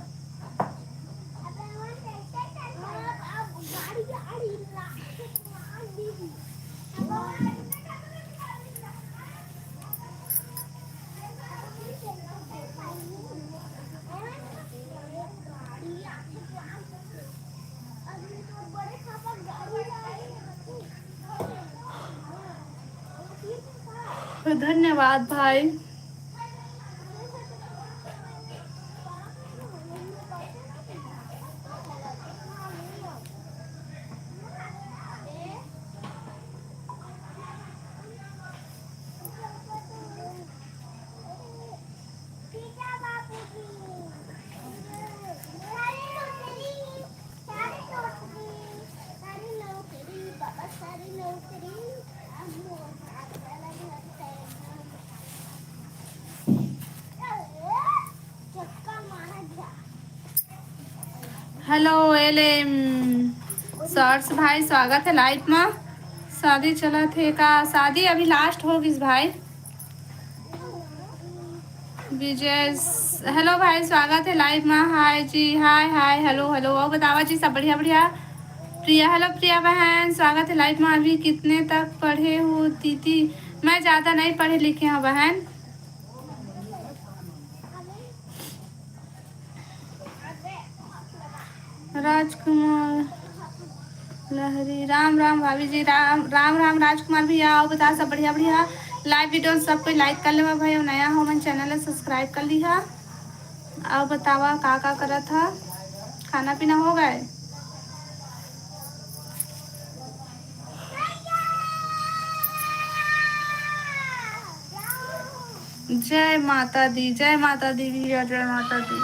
धन्यवाद भाई। हेलो एलेम शॉर्ट्स भाई, स्वागत है लाइव में। शादी चला थे का? शादी अभी लास्ट होगी भाई। विजय हेलो भाई, स्वागत है लाइव में। हाय जी, हाय हाय, हेलो हेलो। और बतावा जी सब बढ़िया बढ़िया। प्रिया, हेलो प्रिया बहन, स्वागत है लाइव में। अभी कितने तक पढ़े हो दीदी? मैं ज़्यादा नहीं पढ़े लिखे हूँ बहन। राजकुमार लहरी, राम राम भाभी जी, राम राम राम। राजकुमार भी आओ बता सब बढ़िया बढ़िया। लाइव वीडियो सब कोई लाइक कर ले भाई, और नया हो मन चैनल है सब्सक्राइब कर लिहा। आओ बतावा का करत था। खाना पीना हो गए? जय माता दी, जय माता दी भैया, जय माता दी।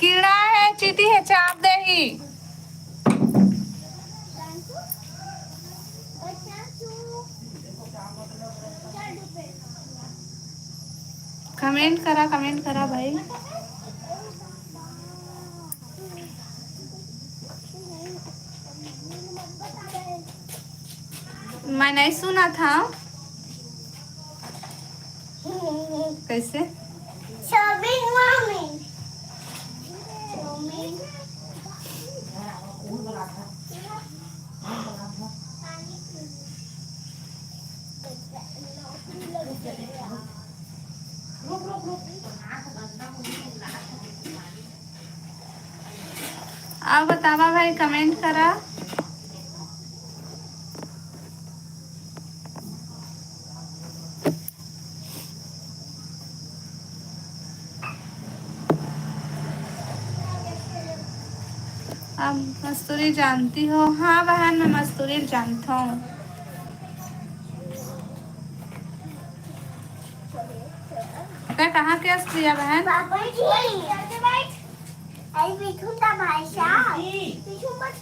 कीड़ा है, चीटी है, चाप दे ही। कमेंट करा भाई। मैं नहीं सुना था। कैसे? आप बतावा भाई, कमेंट करा। आप मस्तूरी जानती हो? हाँ बहन, मैं मस्तूरी जानता हूँ। मैं कहाँ के प्रिया बहन? पापा जी आई बिठू ता भाषा बिठू मत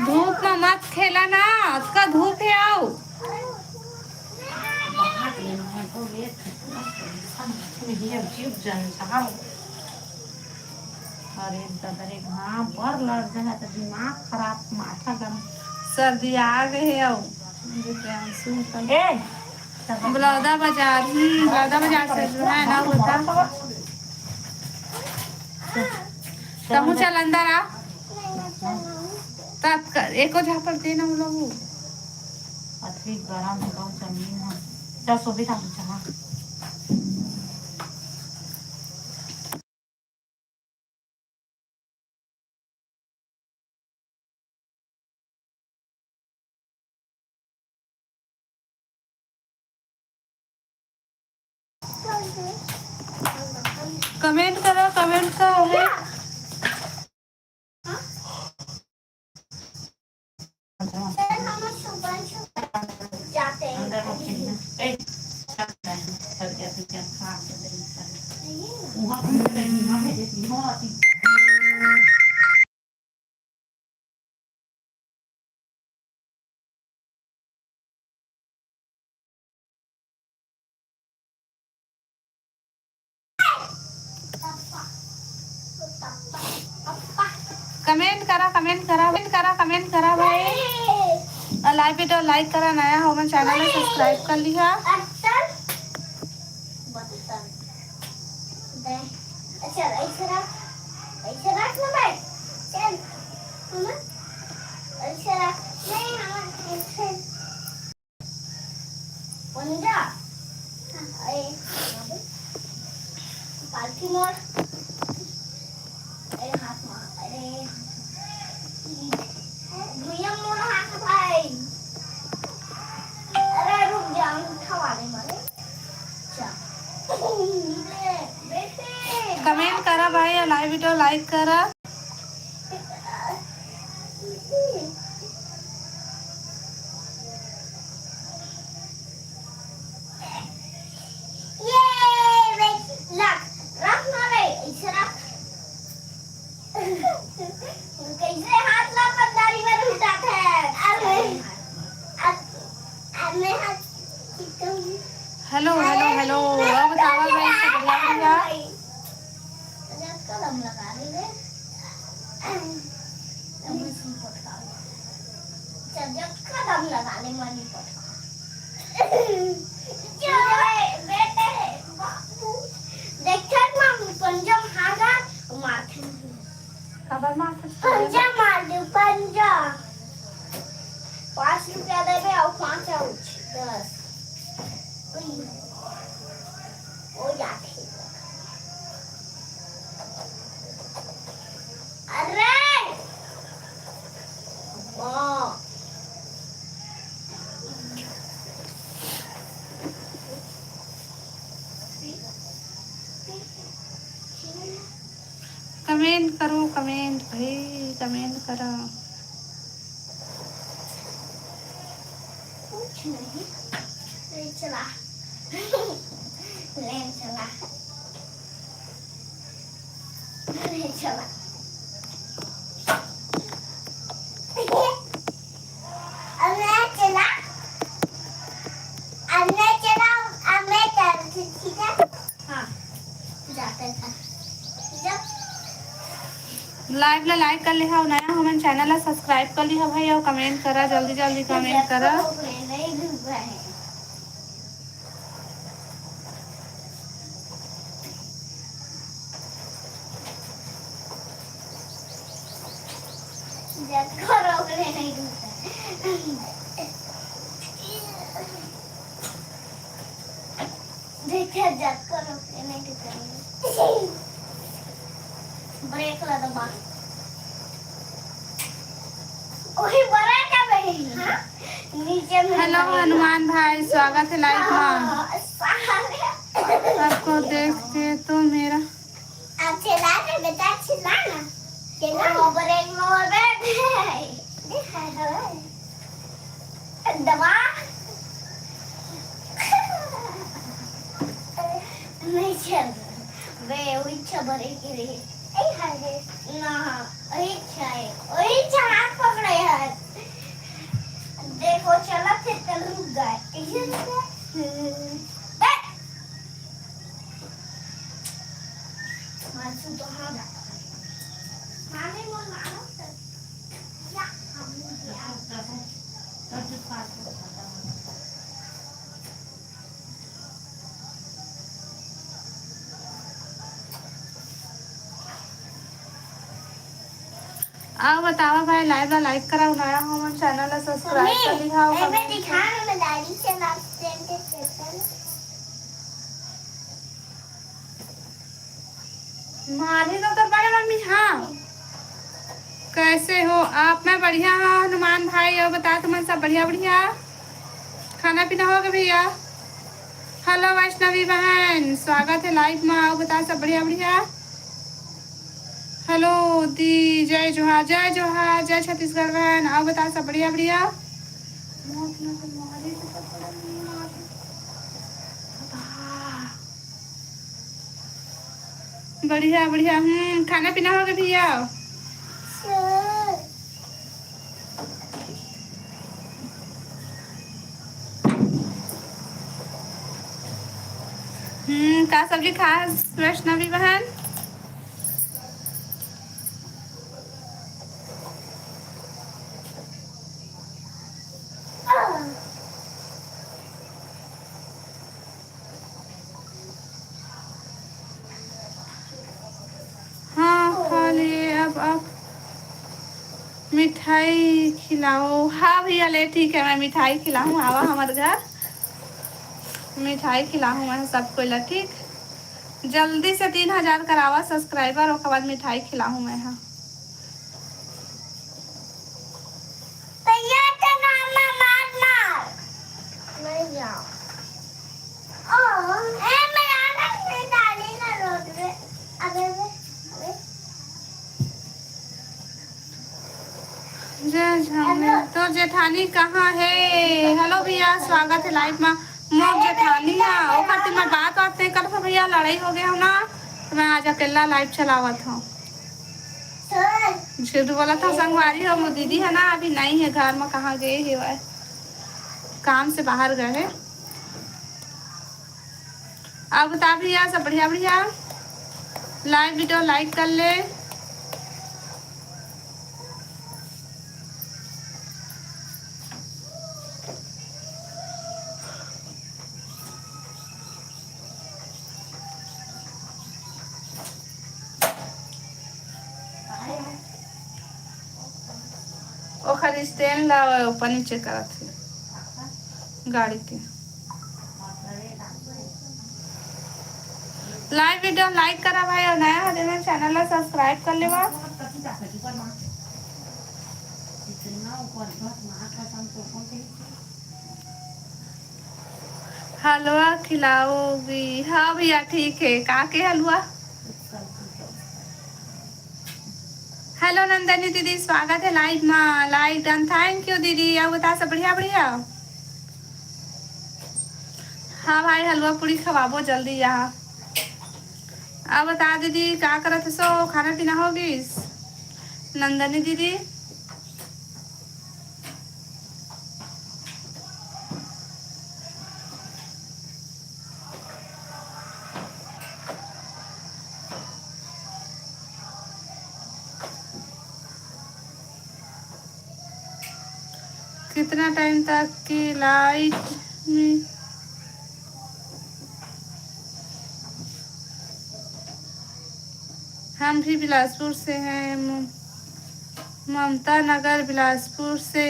धूप में मत खेला ना, उसका धूप है। आओ बाहर लेना है तो ये में ही जीव जन साहब। अरे दादा रे, हाँ बर लड़ जाए तो दिमाग खराब, माथा गरम। सर्दी आ गई है। आओ ए बलौदा बाजार, बलौदा बाजार से जो है ना होता। तमु चल अंदर आ। तब एको झापड़ देना वो लोग। अथी गरम है बहुत जमीन है। चल सोबी था चला। कमेंट करो, कमेंट करो है। जाते हैं अंदर को खेलना। ए चल चल के अभी क्या खा के दे वहां में देती हो आती। कमेंट करा, कमेंट करा, कमेंट करा, कमेंट करा भाई। लाइव वीडियो लाइक करा, नया हो मैं चैनल में सब्सक्राइब कर लिया। अच्छा ऐसे रख ना भाई। चल ऐसे रख नहीं हम ऐसे पंजा अरे पालथी मोड़ अरे हाथ मार अरे भैया मोड़ हाथ भाई। अरे रुक जा खवा दे मारे। कमेंट करा भाई और लाइव वीडियो लाइक करा। कैसे हाथ ला पदारी में उठाते हैं। हेलो हेलो हेलो, अब बतावा भाई सब बढ़िया बढ़िया। कदम लगा ले कदम लगा ले मनी बेटे देखा पंजा हागा मार खबर मार पंजा मार दे पंजा। 5 रुपया देवे और 5 आउच 10 ओ जाते। अरे वाह कमेंट करो, कमेंट भाई, कमेंट करो। कुछ नहीं ले चला ले चला ले चला लाइव ला लाइक कर लिया, नया हो मैंने चैनल ला सब्सक्राइब कर लिया भाई, और कमेंट करा, जल्दी जल्दी कमेंट करा। देखिए जब करो नहीं ब्रेक ला दबा नीचे में हेलो हनुमान भाई, स्वागत है लाइव में। आपको देख के तो मेरा चिल्ला ना बेटा, चिल्ला ना। ब्रेक मोर दवा नहीं चल वे इच्छा भरे के रे ए हाय ना इच्छा है इच्छा हाथ पकड़े है देखो चला फिर कल रुक गए मानसू तो हाँ माने वो मानो क्या आओ बतावा भाई, लाइव लाइक कराओ, नया हो मन चैनल ला सब्सक्राइब कर लिहा हो। मैं दिखा ना मैं दादी से नाचते मारी तो बड़े मम्मी। हाँ कैसे हो आप? मैं बढ़िया हूँ हनुमान भाई, और बता तुम सब बढ़िया बढ़िया? खाना पीना हो गया भैया? हेलो वैष्णवी बहन, स्वागत है लाइव में। आओ बता सब बढ़िया बढ़िया? हेलो दी, जय जोहार जय जोहार, जय छत्तीसगढ़ बहन। आओ बता सब बढ़िया बढ़िया? बढ़िया बढ़िया। खाना पीना हो गया भैया? का सब्जी खास वैष्णवी बहन? हाँ खा लिए। अब मिठाई खिलाओ। हाँ भैया ले ठीक है, मैं मिठाई खिलाऊँ। आवा हमारे घर, मिठाई खिलाऊँ मैं सबको ला। ठीक, जल्दी से 3000 करावा सब्सक्राइबर, और बाद मिठाई खिलाऊँ मैं। हाँ तो जेठानी कहाँ है? हेलो भैया, स्वागत है लाइव में। मोर जेठानी है ओकर मैं बात नहीं करता भैया, लड़ाई हो गया हो ना, तो मैं आज अकेला लाइव चलावत हूँ। झूठ बोला था, संगवारी हो दीदी है ना, अभी नहीं है घर में, कहाँ गए है वह, काम से बाहर गए है। अब बता भैया सब बढ़िया बढ़िया? लाइव वीडियो लाइक कर ले। ओखर स्टैंड ला ऊपर नीचे करत है गाड़ी के। लाइव वीडियो लाइक करा भाई, और नया है मेरे चैनल ला सब्सक्राइब कर लेवा। हलवा खिलाओगी? हाँ भैया ठीक है। कहाँ के हलवा? हेलो नंदनी दीदी, स्वागत है लाइव में। लाइक डन, थैंक यू दीदी। अब बता सब बढ़िया बढ़िया? हाँ भाई हलवा पूरी खवाबो जल्दी यहाँ। अब बता दीदी क्या करत सो, खाना पीना होगी नंदनी दीदी? कितना टाइम तक की लाइट में? हम भी बिलासपुर से हैं, ममता नगर बिलासपुर से।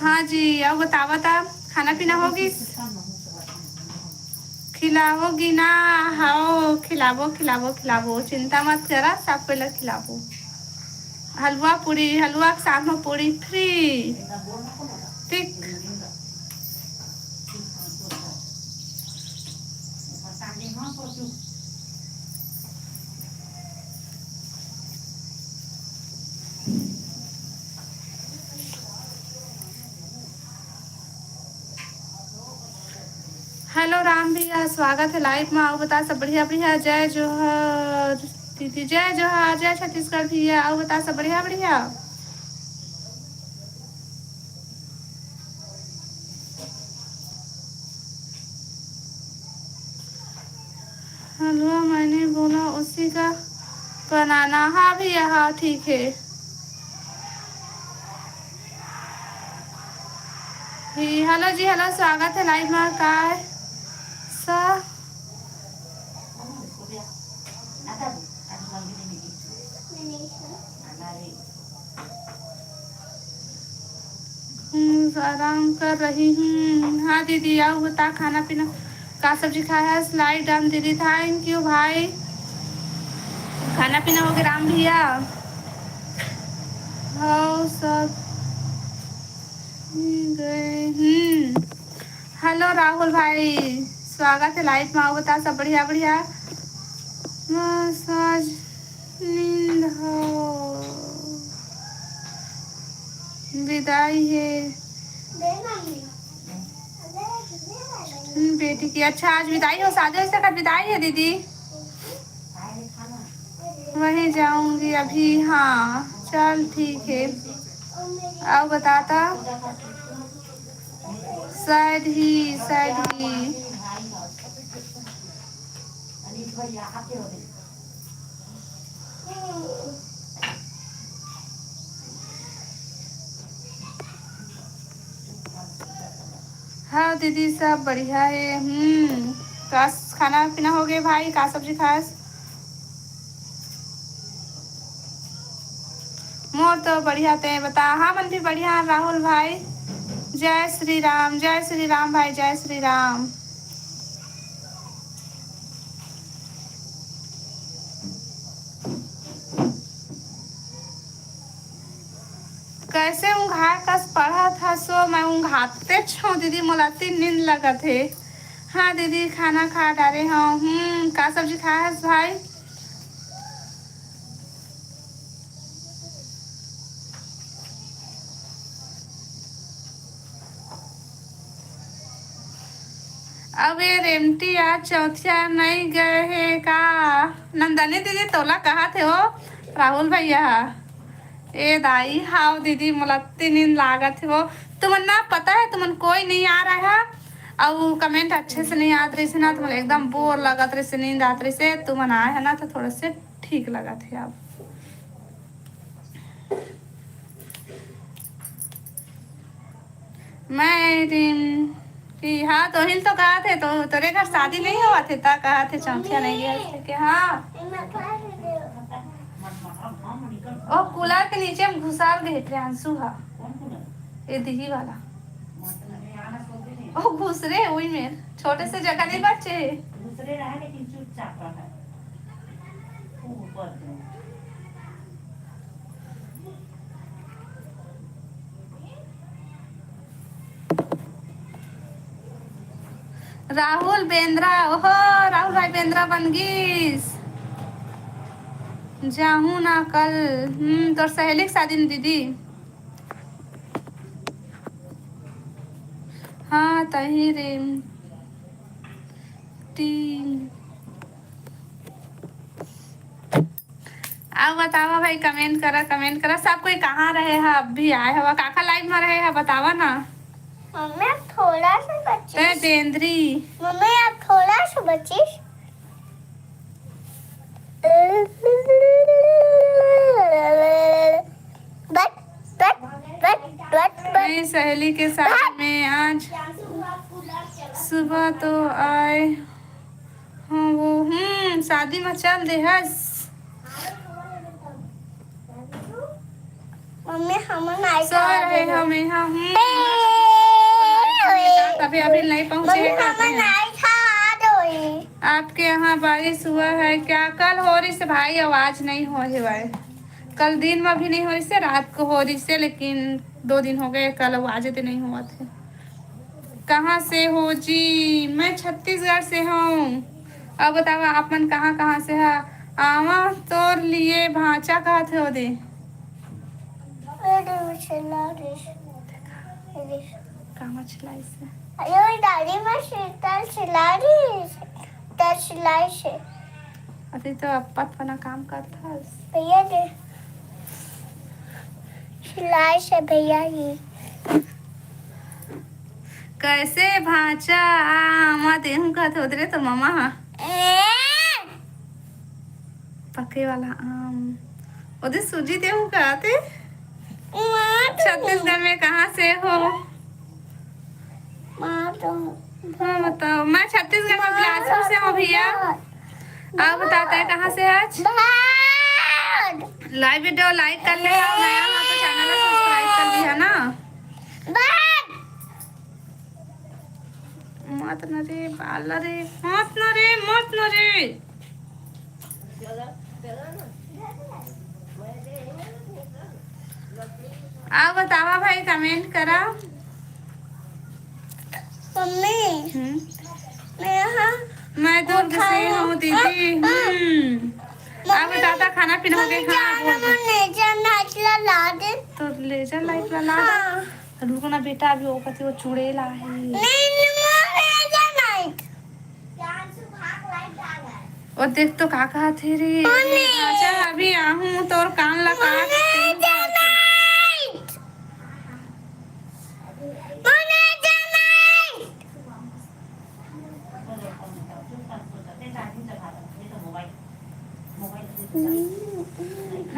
हाँ जी, अब बतावा था खाना पीना होगी? खिलाओगी ना? हाँ खिलाबो खिलाबो खिलाबो, चिंता मत करा, सब पहले खिलाबो। हलवा पूरी, हलवा के साथ में पूरी फ्री। ठीक। हेलो राम भैया, स्वागत है लाइव में। आओ बता सब बढ़िया बढ़िया। जय जोहर दीदी, जय जोहर, जय छत्तीसगढ़ भैया। आओ बता सब बढ़िया बढ़िया। हलवा मैंने बोला उसी का बनाना। हाँ भैया हाँ ठीक है। हेलो जी, हेलो, स्वागत है लाइव में। काय सा आराम कर रही हूँ। हाँ दीदी आओ बता, खाना पीना का सब्जी खाया है? स्लाइड डाम दीदी, थैंक यू भाई। खाना पीना हो गया राम भैया? हाँ सब गए। हेलो राहुल भाई, स्वागत है लाइव में। आओ बता सब बढ़िया बढ़िया। मसाज नींद हो विदाई है बेटी की। अच्छा आज विदाई हो, शादी से कब विदाई है दीदी? वहीं जाऊंगी अभी। हाँ चल ठीक है। अब बताता शायद ही हाँ दीदी सब बढ़िया है। का खाना पीना हो गया भाई? का सब्जी खास? मोर तो बढ़िया थे, बता। हाँ मन भी बढ़िया है राहुल भाई। जय श्री राम, जय श्री राम भाई, जय श्री राम। कैसे ऊँघा कस पढ़ा था सो मैं ऊँघाते छो दीदी, मोलाती नींद लगा थे। हाँ दीदी खाना खा डाले। हाँ का सब्जी खाया है भाई? अब ये रेमटी आज चौथिया नहीं गए है का? नंदनी दीदी तोला कहा थे हो राहुल भैया? ए दाई हाउ दीदी, मुलत्ती नींद लागत हो। तुमन ना पता है तुमन कोई नहीं आ रहा है और कमेंट अच्छे से नहीं आत रही से ना, तुमन एकदम बोर लगत रही से, नींद आत रही से। तुमन आए है ना तो थोड़ा से ठीक लगा थे। अब मैं कि हाँ तो हिल तो कहा थे तो तेरे घर शादी नहीं हुआ थे ता कहा थे चौथिया नहीं गया थे कि हाँ। ओ कूलर के नीचे हम घुसाल गए थे अंशु। हा ये दिही वाला ओ घुसरे वही में छोटे से जगह नहीं बचे। दूसरे रहा लेकिन चुपचाप रहा। राहुल बेंद्रा, ओहो राहुल भाई बेंद्रा बन गईस। जाहू ना कल। तोर सहेली की शादी में दीदी? हाँ तही रे तीन। अब बतावा भाई, कमेंट करा सब कोई कहाँ रहे है? अब भी आए हवा काका लाइव में रहे है, बतावा ना। मम्मी आप थोड़ा सा बचिस। तेंद्री मम्मी आप थोड़ा सा बचिस। मेरी सहेली के साथ में आज सुबह तो आए। हाँ वो शादी में चल दे हस। मम्मी हम नहीं सो रहे हमें हम तभी अभी नहीं पहुंचे मम्मी हम नहीं खा दो आपके यहाँ बारिश हुआ है क्या? कल हो रही से भाई, आवाज नहीं हो रही भाई। कल दिन में भी नहीं हो रही से, रात को हो रही से, लेकिन 2 दिन हो गए, कल आवाज तो नहीं हुआ थे। कहाँ से हो जी? मैं छत्तीसगढ़ से हूँ। अब बताओ आपन कहाँ कहाँ से है? आवा तोर लिए भाचा कहा थे ओदे। कहाँ चलाई से? अरे दादी मैं शीतल सिला रही है सिलाई से। अभी तो अपत पना काम करता है। भैया जी सिलाई से भैया जी। कैसे भाचा आमा देहूं का थे उधरे तो मामा पके वाला आम उधर सूजी देहूं का आते। छत्तीसगढ़ में कहाँ से हो? हाँ बताओ। मैं छत्तीसगढ़ में बिलासपुर से हूँ भैया। आप बताता है कहाँ से आज? लाइव वीडियो लाइक कर ले, और नया हो तो चैनल को सब्सक्राइब कर दिया ना। मत न रे बाला रे, मत न रे, मत न रे। आप बतावा भाई, कमेंट करा। मम्मी मैं दुर्ग से हूँ दीदी। आप बताता खाना पीना हो गया? तो ले जा लाइट वाला। रुको ना बेटा, अभी वो कहती वो चुड़ेला है। और देख तो का कहा थे रे। अच्छा अभी आहूँ तो और कान लगा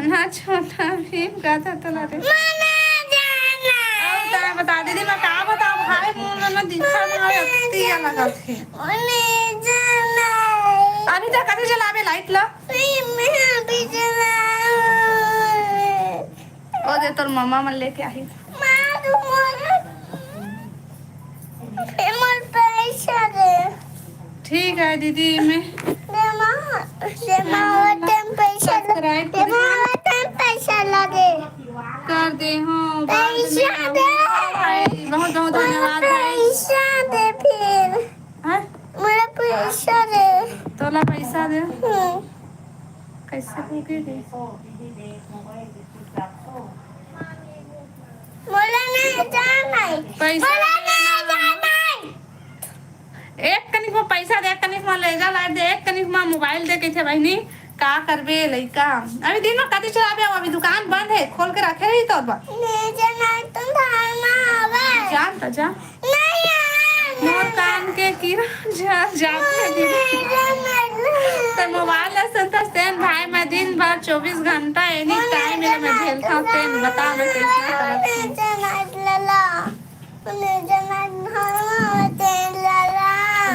ना छोटा भीम का था तो ला रे। बता दीदी मैं का बताऊं भाई, मुंह में दिखा ना अति लगा थे। अभी तक कभी जलावे लाइट ला। ओ दे तोर मम्मा मन लेके आई। ठीक है दीदी मैं पैसा लगे कर दे हूँ। पैसा दे। बहुत बहुत धन्यवाद भाई। पैसा दे फिर मेरा पैसा दे। तोला पैसा दे कैसे भूखे दे? बोला नहीं जाना पैसा एक कनिक में पैसा दे, एक कनिक में ले जा लाइट दे, एक कनिक में मोबाइल दे के थे बहनी। का करबे लइका? अभी दिन में कदी चलाबे? अभी दुकान बंद है, खोल के रखे रही तो बा। ले जाना तुम धामा आवे जान तो जा नहीं यार मोर कान के कीड़ा जाते दीदी। तो मोबाइल संता स्टैंड भाई मैं दिन भर 24 घंटा एनी टाइम मेरे में झेलता हूँ। स्टैंड बता मैं कैसे करती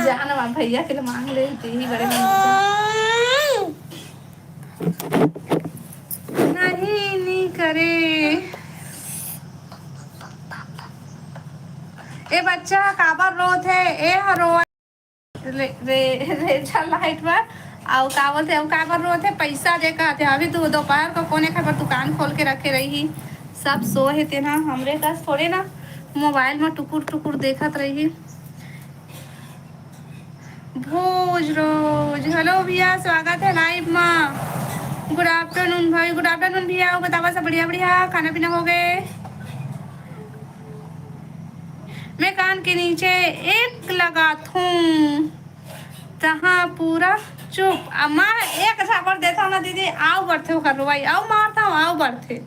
जान वहाँ भैया के लिए मांग ले ही बड़े नहीं करे। ए बच्चा काबर रोत है? ए हरो रे चल लाइट पर आओ का बोलते हैं काबर रोत है? पैसा दे का थे। अभी तू दोपहर को कोने खबर दुकान खोल के रखे रही। सब सो है ते ना, हमरे पास थोड़े ना मोबाइल में टुकुर टुकुर देखत रही। भोज रोज हेलो भैया, स्वागत है लाइव में। गुड आफ्टरनून भाई, गुड आफ्टरनून भैया। बतावा सब बढ़िया बढ़िया, खाना पीना हो गए? मैं कान के नीचे एक लगा थूं तहाँ पूरा चुप। माँ एक झापड़ देता हूँ ना दीदी, आओ बढ़ते हो कर भाई, आओ मारता हूँ, आओ बढ़ते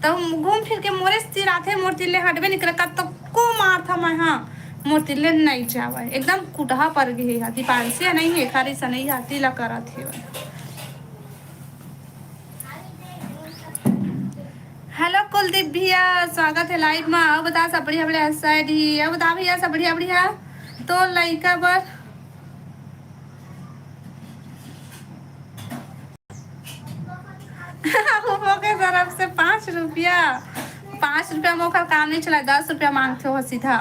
तो घूम फिर के मोरे चिराते मोर तिल्ले हटबे निकल कब तक को मार था मैं। हाँ मोर तिल्ले नहीं जावे, एकदम कुटहा पर गई हाथी पालसी नहीं है, खारी सा नहीं हाथी ला करा थी। हेलो कुलदीप भैया, स्वागत है लाइव में। अब बता सब बढ़िया बढ़िया साइड ही। अब बता भैया सब बढ़िया बढ़िया। तो लड़का पर के तरफ से 5 रुपया, 5 रुपया मोखर काम नहीं चला, 10 रुपया मांगते हो सीधा।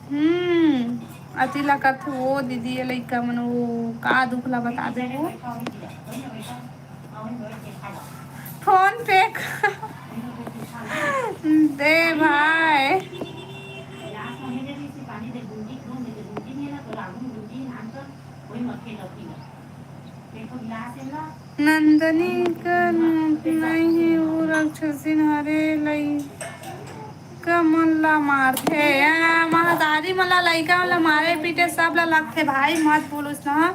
अतिला करथे वो दीदी ये लइका मन वो का दुख ला बता दे वो फोन पे दे भाई नंदनी का नहीं है वो राक्षसिन हरे लई का मन ला मारथे महतारी मन ला लइका मन ला मारे पीटे सब ला लगथे भाई मत बोलुस ना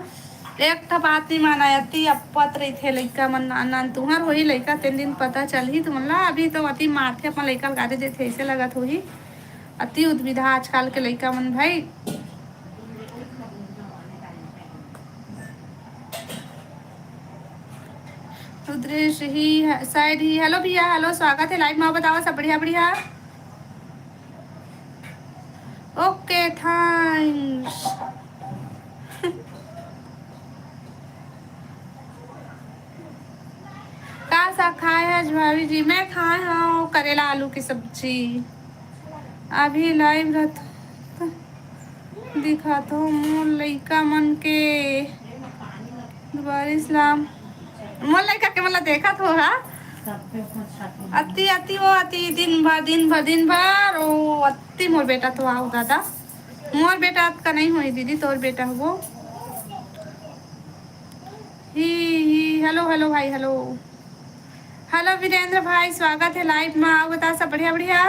एक ठा बात नहीं माना अति अपत रही थे लइका मन नान तुहर होही लइका तीन दिन पता चलही तुमन ला अभी तो अति मारथे अपन लइका गाड़ी देथे ऐसे लगत होही अति उद्विधा आजकल के लइका मन भाई रुद्रेश ही साइड ही हेलो भैया हेलो स्वागत है लाइव में बताओ सब बढ़िया बढ़िया ओके थैंक्स का साग खाए है भाभी जी मैं खाए हूँ करेला आलू की सब्जी अभी लाइव रहता दिखाता हूँ मोर लइका मन के दोबारा इस्लाम मोर लइका के मतलब देखा तो हा अति अति वो अति दिन भर ओ अति मोर बेटा तो आओ दादा मोर बेटा का नहीं हुई दीदी तोर बेटा वो ही हेलो हेलो भाई हेलो हेलो वीरेंद्र भाई स्वागत है लाइव में आओ बता सब बढ़िया बढ़िया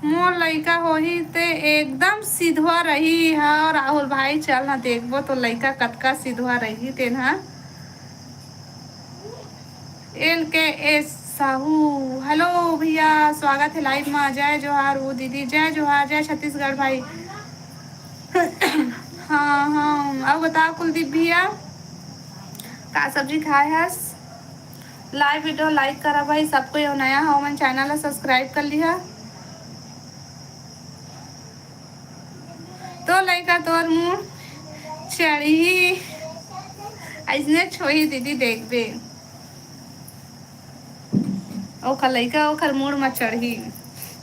मोर लइका होही ते एकदम सीधवा रही है राहुल भाई चल ना देखबो तो लइका कतका सीधवा रही तेन हा एल के एस साहू हेलो भैया स्वागत है लाइव में जय जोहार वो दीदी जय जोहार जय छत्तीसगढ़ भाई हाँ हाँ अब बताओ कुलदीप भैया का सब्जी खाए हस लाइव वीडियो लाइक करा भाई सबको ये नया हो मन चैनल ला सब्सक्राइब कर लिया तो लइका तोर मुँह चढ़ी ऐसने छोही दीदी देखबे ओखर लइका ओखर मुड़ में चढ़ी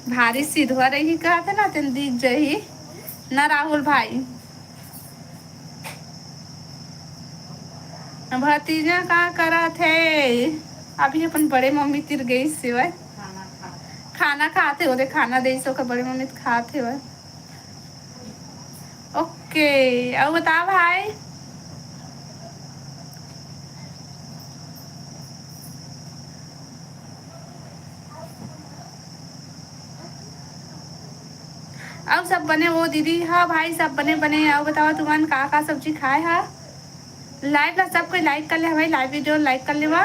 भारी सीधवा रही कहते ना तेन दिख जही ना राहुल भाई भतीजा का करा थे अभी अपन बड़े मम्मी तिर गई सिवाय खाना खाते हो खाना दे सो बड़े मम्मी खाते हो ओके अब बता भाई अब सब बने वो दीदी हाँ भाई सब बने बने अब बताओ तुमन का सब्जी खाए हा लाइव ला सब कोई लाइक कर ले भाई लाइव वीडियो लाइक कर लेवा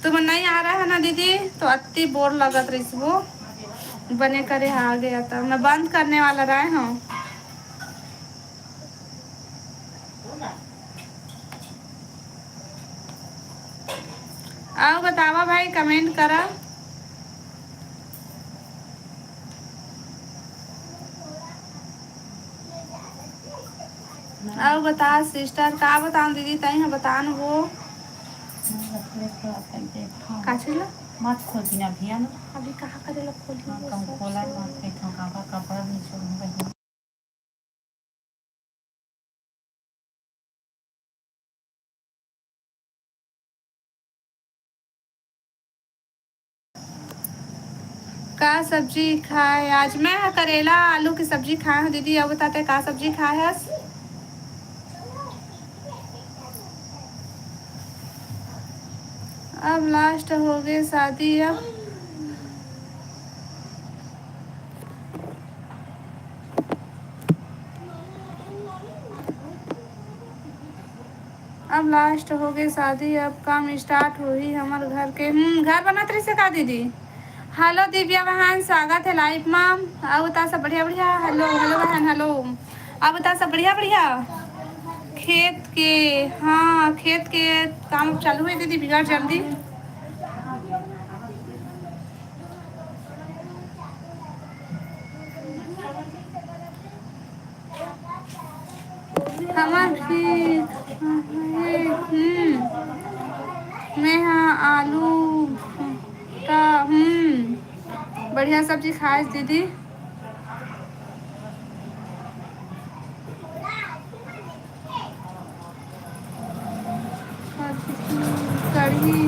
तुम नहीं आ रहा है ना दीदी तो अति बोर लगत रही वो बने करे आ गया था मैं बंद करने वाला रहे हूँ आओ बतावा भाई कमेंट करा अब बता सिस्टर का बताऊं दीदी तई है बतान वो का चला मत खोल ना भैया ना अभी कहाँ करे लोग खोला मत के का कपड़ा नहीं छोड़ूंगा का सब्जी खाए आज मैं करेला आलू की सब्जी खाए हूँ दीदी अब बताते का सब्जी खाए है अब लास्ट हो गई शादी अब लास्ट हो गई शादी अब काम स्टार्ट हो ही हमारे घर के घर बनत रही से का दीदी हेलो दिव्या बहन स्वागत है लाइव में अब बता सब बढ़िया बढ़िया हेलो हेलो बहन हेलो अब बता सब बढ़िया बढ़िया खेत के हाँ खेत के काम चालू है दीदी बिगड़ जल्दी हमार खेत मैं हाँ आलू का बढ़िया सब्जी खाए दीदी। कढ़ी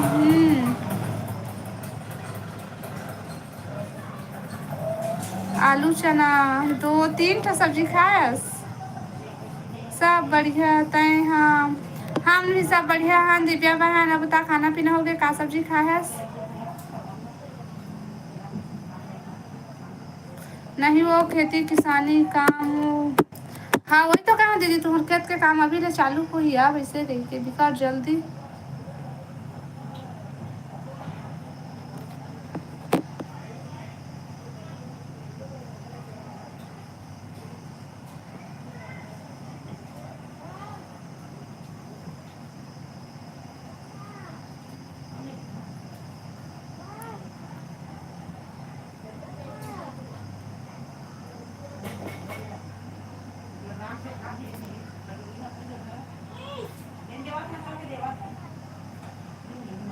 आलू चना 2-3 ठो सब्जी खायस। सब बढ़िया तय हम भी सब बढ़िया हैं। दिव्या बहन अब बता खाना पीना हो गया, का सब्जी खायस? नहीं वो खेती किसानी काम हो। हाँ वही तो कहा दीदी, तुम्हारे खेत के काम अभी ले चालू हो ही आ, वैसे रही के बिका जल्दी।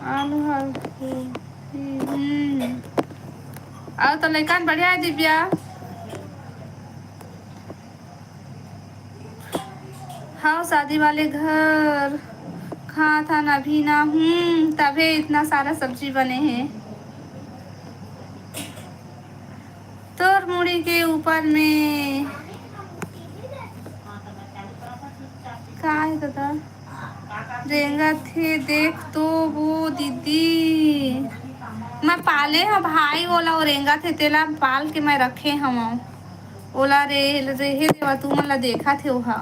आलू और तो लड़का बढ़िया है दिव्या। हाँ शादी वाले घर खा था ना भी ना तभी इतना सारा सब्जी बने हैं। तोर मुड़ी के ऊपर में का है दादा रेंगा थे देख तो वो दीदी मैं पाले हाँ भाई ओला ओरेंगा थे तेला पाल के मैं रखे हम ओला रे देवा तू मला देखा थे वहा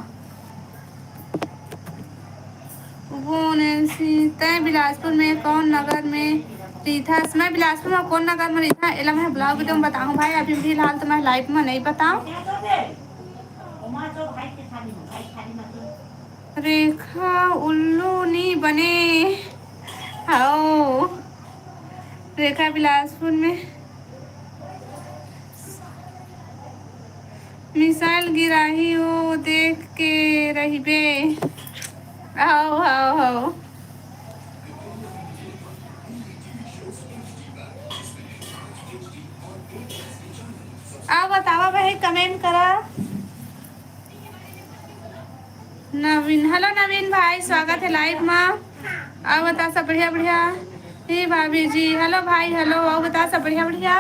वो नैन्सी तय बिलासपुर में कौन नगर में रीथा। मैं बिलासपुर में कौन नगर में रीथा एला मैं ब्लॉग वीडियो में बताऊँ भाई। अभी फिलहाल तो मैं लाइफ में नहीं बताऊँ। रेखा उल्लू नी बने आओ रेखा बिलासपुर में मिसाइल गिराही हो देख के रही बे। आओ आओ आओ आओ बतावा भाई कमेंट करा। नवीन हेलो नवीन भाई स्वागत है लाइव में। आओ बता सब बढ़िया बढ़िया। हे भाभी जी हेलो भाई हेलो। आओ बता सब बढ़िया बढ़िया।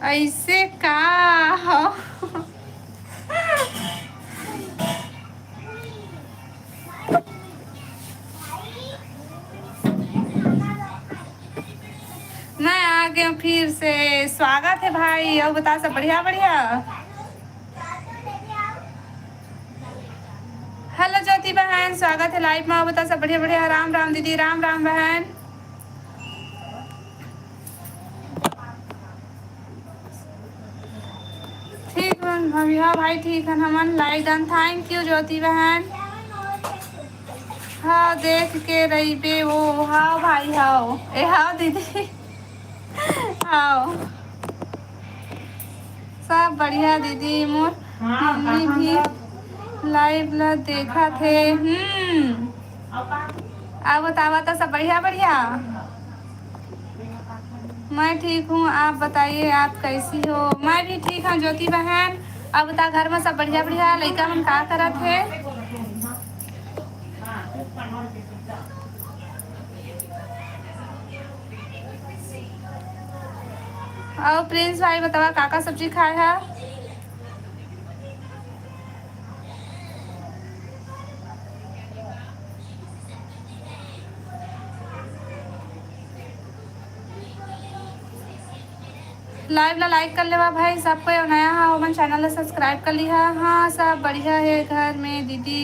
ऐसे का हो मैं आ गया फिर से। स्वागत है भाई। और बता सब बढ़िया बढ़िया। हेलो ज्योति बहन स्वागत है लाइव में। बता सब बढ़िया बढ़िया। राम राम दीदी राम राम बहन। ठीक है भाभी। हाँ भाई ठीक है हमन लाइक डन थैंक यू ज्योति बहन। हाँ देख के रही बे वो। हाँ भाई हाँ ए हाँ दीदी हाँ सब बढ़िया दीदी। मोर मम्मी भी लाइव ला देखा थे। अब बतावा तो सब बढ़िया बढ़िया। मैं ठीक हूँ आप बताइए आप कैसी हो? मैं भी ठीक हूँ ज्योति बहन। अब बता घर में सब बढ़िया बढ़िया। लड़का हम का करत है? और प्रिंस भाई बतावा काका सब्जी खाए है? लाइव ला लाइक कर लेवा भाई। सबको नया है ओमन चैनल ला सब्सक्राइब कर लिहा। हाँ सब बढ़िया है घर में दीदी।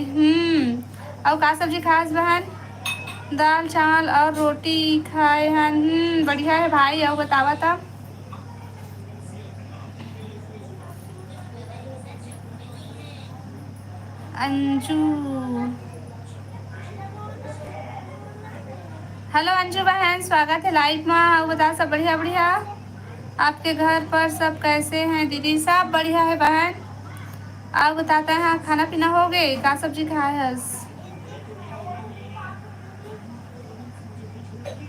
और का सब्जी खास बहन? दाल चावल और रोटी खाए हैं। बढ़िया है भाई। और बतावा तब अंजू हेलो अंजू बहन स्वागत है लाइव में। और बता सब बढ़िया बढ़िया। आपके घर पर सब कैसे हैं दीदी? सब बढ़िया है बहन। आप बताते हैं खाना पीना हो गए? का सब्जी खाए है?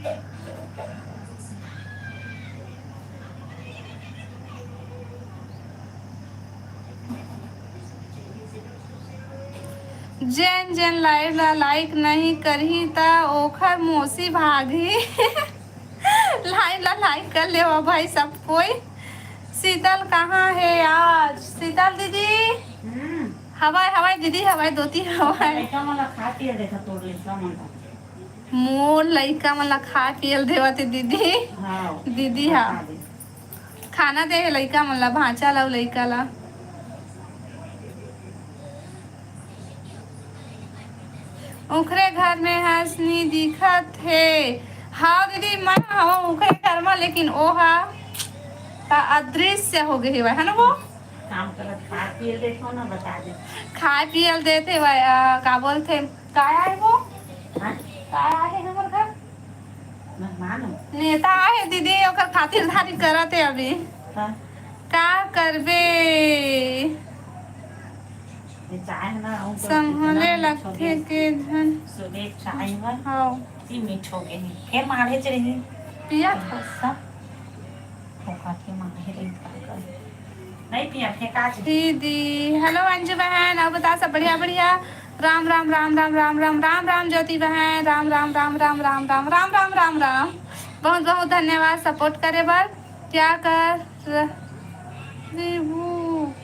जैन जैन लाइव ला लाइक नहीं करही त ओखर मोसी भागी लाइव ला लाइक कर ले भाई सब कोई। शीतल कहाँ है आज? शीतल दीदी हवाई हवाई दीदी हवाई दोती हवाई लइका मला खा पिए देखा तोड़ लेका मन मोर लइका मन ला खा पियल देवत दीदी। हां दीदी हा खाना दे है लइका मन ला भांचा ला लइका ला। उखरे घर में हंसनी दिखत है। हाँ दीदी मैं हवा उखरे घर में, लेकिन ओ हा का अदृश्य हो गई है ना वो काम करत खा पिए देखो ना बता दे खाए पियल देते भाई का बोलते का है वो हां का है हमर घर मेहमान नेता है दीदी ओकर खातिरदारी करत है अभी हां का करबे ये चाय ना आऊं संभले लगथे के धन सुबह चाय में हाँ ती मीठ हो गई फिर मारे चली पिया सब होका के मारे रही कर नहीं पिया फेंका दीदी। हेलो अंजू बहन अब बता सब बढ़िया बढ़िया। राम राम राम राम राम राम राम राम ज्योति बहन राम राम राम राम राम राम राम राम राम राम। बहुत बहुत धन्यवाद सपोर्ट करे बर। क्या कर रही हूँ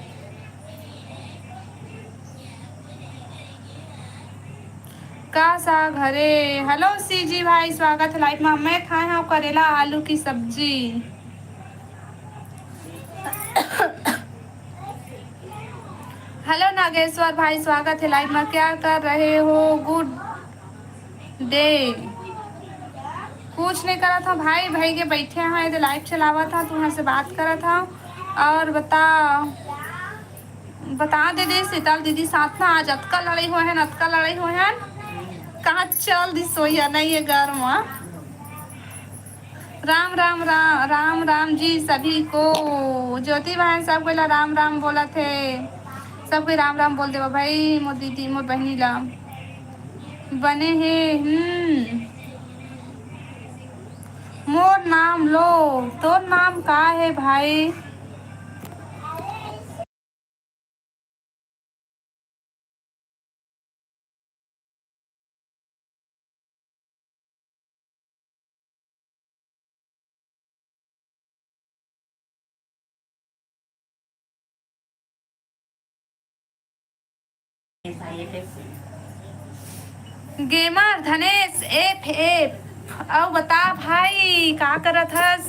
का सा घरे। हेलो सी जी भाई स्वागत है लाइफ में। मैं खाए हूँ करेला आलू की सब्जी। हेलो नागेश्वर भाई स्वागत है लाइव में। क्या कर रहे हो? Good day. कुछ नहीं करा था भाई, भाई के बैठे हैं इधर लाइव चलावा था तो वहाँ से बात करा था। और बता दे दे शीतल दीदी साथ ना आज अतका लड़ाई हुए हैं, अतका लड़ाई हुए हैं। कहाँ चल दी सोया नहीं है घर में। राम राम राम राम राम जी सभी को। ज्योति बहन सब कोई ला राम राम बोला थे। सब कोई राम राम बोल देवा भाई। मोर दीदी मोर बहनी ला बने हैं। मोर नाम लो। तोर नाम का है भाई? गेमर धनेश एफ एफ। अब बता भाई का करत हस?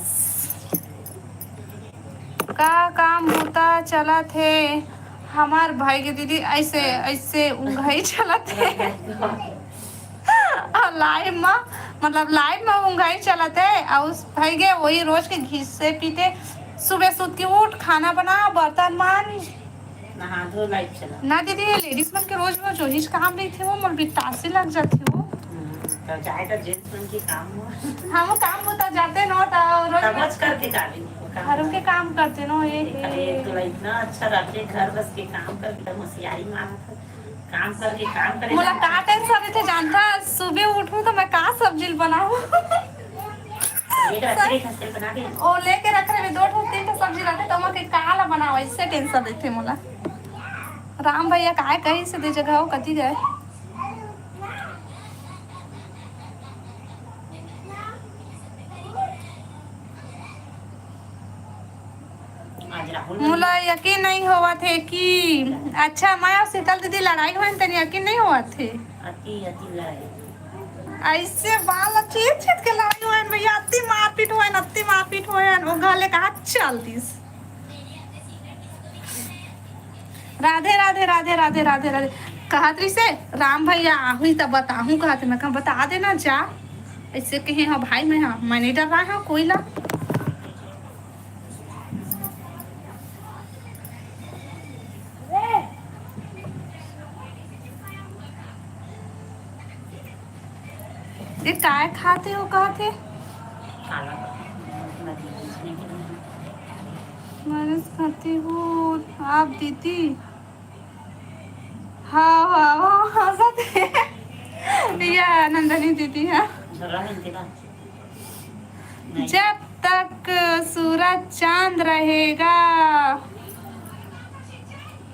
का काम होता चला थे हमार भाई के दीदी ऐसे ऐसे उंघाई चला थे लाइव में, मतलब लाइव में उंघाई चला थे। और उस भाई के वही रोज के घिस्से पीते। सुबह सुत के उठ खाना बना बर्तन मान नहा धो लाइट चला ना दीदी। लेडीज मन के रोज रोज वही काम नहीं थे वो मोर बिटासी लग जाती वो। तो जाए तो जेंट्स मन की काम हो हम काम होता जाते न तो समझ रोज करके डाली घरों के काम करते न एक तो इतना अच्छा रहते घर बस के काम करके मसियारी मारत काम करके काम करे मोला का टेंशन थे जानता। सुबह उठूं तो मैं का सब्जी बनाऊं एक रसरी खस्ते बना के ओ लेके रख रहे 2 3 सब्जी रहते तो मैं काला बनाओ इससे टेंशन रहते मोला। राम भैया काय कहीं से दे जगह हो कती गए। आज राहुल मोला यकीन नहीं हुआ थे कि अच्छा मैं और शीतल दीदी लड़ाई हुई तनी यकीन नहीं हुआ थे। अति अति लड़ाई ऐसे बाल छीट छीट के लड़ाई हुई भैया। अति मारपीट हुई वो गले का चल दिस। राधे राधे राधे राधे राधे राधे। कहत रही से राम भैया आहुई तब बताऊं कहते मैं कहा बता देना जा। ऐसे कहे हाँ भाई मैं नहीं डर रहा हूँ कोई ला। ये काय खाते हो कहते खाना नदी पूछने के लिए मैं खाती हूँ आप दीदी। हाँ हंसते या नंदनी दीदी है। झगड़ा नहीं थी ना जब तक सूरज चांद रहेगा।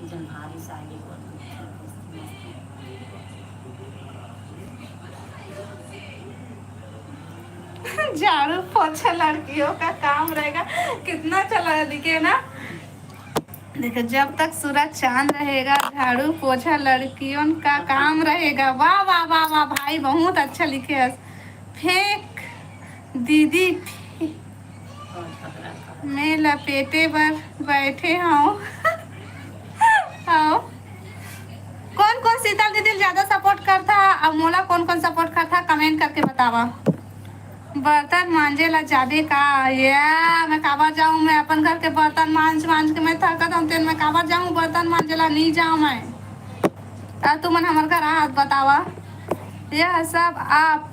जब भारी साड़ी झाड़ू पोछा लड़कियों का काम रहेगा। कितना चला दिखे ना। देखो, जब तक सूरज चांद रहेगा झाड़ू पोछा लड़कियों का काम रहेगा। वाह वाह वाह वाह भाई, बहुत अच्छा लिखे है। फेंक दीदी मैं लपेटे पर बैठे हूँ। कौन कौन शीतल दीदी ज्यादा सपोर्ट करता और मोला कौन कौन सपोर्ट करता, कमेंट करके बतावा। बर्तन मांजे ला जाबे का, या मैं काबर जाऊँ, मैं अपन घर के बर्तन मांज मांज के मैं थकत हूँ, तेन मैं काबर जाऊँ बर्तन मांजे ला, नहीं जाऊँ मैं। तू मन हमारे घर हाथ बतावा। यह सब आप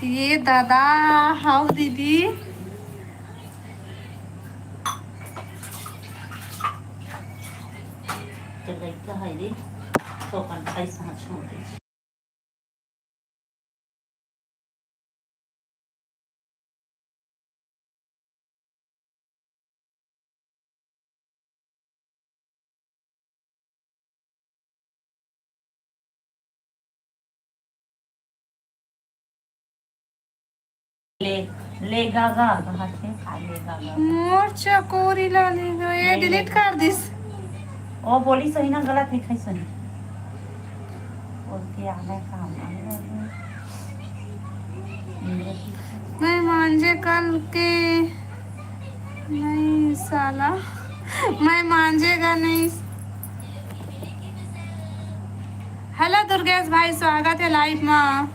ये दादा हाउ दीदी। लड़का है रे तो अपन पैसा छोड़ दे। ले ले गागा कहाँ से खा ले गागा। मोर चकोरी ला ले गए, ये डिलीट कर दिस। ओ बोली सही ना गलत लिखाई सही। बोलती आ गए काम मैं मांझे कल के नहीं साला, मैं मांझेगा नहीं। हेलो दुर्गेश भाई, स्वागत है लाइव में।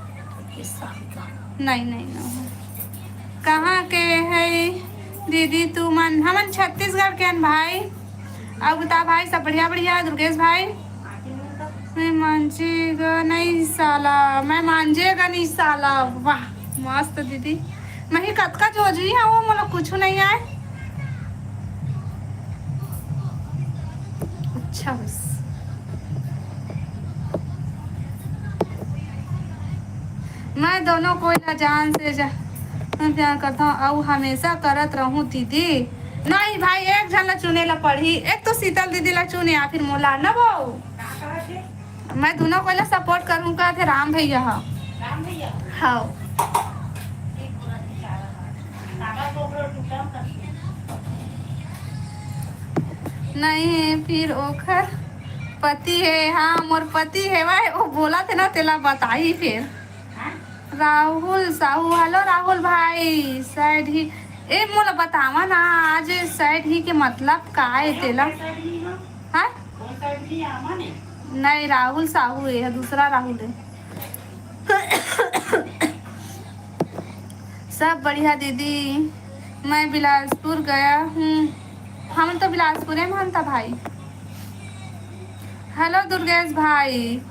नहीं नहीं नहीं, कहाँ के है दीदी तू मन? हमन छत्तीसगढ़ के हन भाई। अब बता भाई, सब बढ़िया बढ़िया। दुर्गेश भाई, मैं मांझेगा नहीं साला, मैं मांझेगा नहीं साला। वाह मस्त दीदी। मैं ही कतका जो जी है वो मतलब कुछ नहीं आए। अच्छा बस मैं दोनों को जान से प्यार करता हूँ और हमेशा करत रहूँ दीदी। नहीं भाई, एक जन ला चुने ला पड़ी, एक तो शीतल दीदी ला चुने या फिर मोला ना वो। मैं दोनों को सपोर्ट करूँगा थे राम भैया। हाँ नहीं फिर ओखर पति है। हाँ मोर पति है भाई, वो बोला थे ना तेला बताई फिर। राहुल साहू, हेलो राहुल भाई। शायद ही ए मोला बतावा ना आज शायद ही के मतलब का है तेला। हाँ नहीं, राहुल साहू है, दूसरा राहुल है। सब बढ़िया दीदी। मैं बिलासपुर गया हूँ। हम तो बिलासपुर में हम था भाई। हेलो दुर्गेश भाई,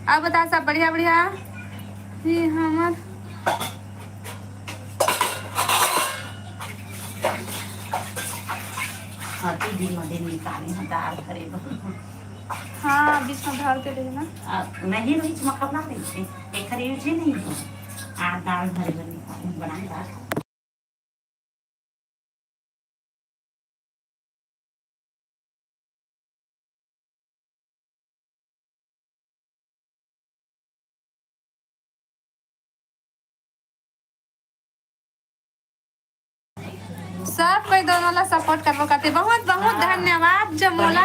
अब बता सब बढ़िया बढ़िया। ये हमार हाँ बीच में भर के देना। नहीं बीच में कब ना एक यूज नहीं हो आ दाल भरे बनाए दाल। सब कोई दोनों ला सपोर्ट करबो करते, बहुत बहुत धन्यवाद। जब मोला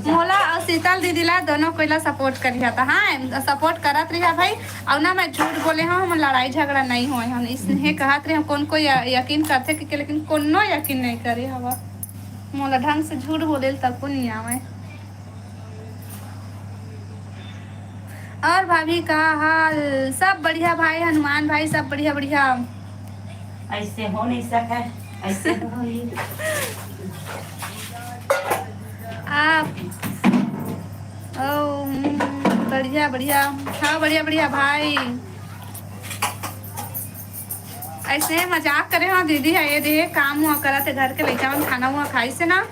मोला और शीतल दीदी ला दोनों कोई ला सपोर्ट करिया था। हाँ सपोर्ट करत रही भाई। और ना मैं झूठ बोले हाँ, हम लड़ाई झगड़ा नहीं होए हम इसने कहत रहे। कौन कोई यकीन करते कि लेकिन कोनो यकीन नहीं करे हवा। मोला ढंग से झूठ बोले तक को नहीं आवे। और भाभी का हाल? सब बढ़िया भाई। हनुमान भाई सब बढ़िया बढ़िया। ऐसे हो नहीं सका ऐसे आप ओ बढ़िया बढ़िया। हाँ बढ़िया बढ़िया भाई। ऐसे मजाक करे हाँ दीदी है ये दे काम हुआ करा थे घर के लड़का में खाना हुआ खाई से ना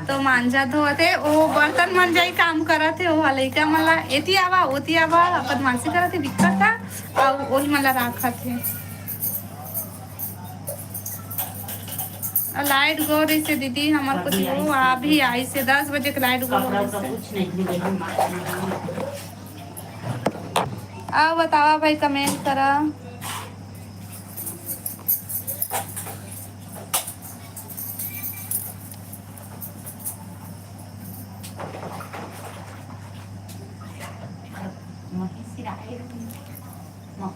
तो मांझा धोए थे, वो बर्तन मन जाई काम करा थे। वो लड़का मला एती आवा ओती आवा बदमाशी करा थे, दिक्कत था और वही मला राखा थे। लाइट गो रही से दीदी हमारे कुछ वो अभी आई से 10 बजे के लाइट गो कपड़ा रही उपड़ा से। कुछ नहीं दिले हम मार अब बतावा भाई कमेंट करा। मही सिराए मख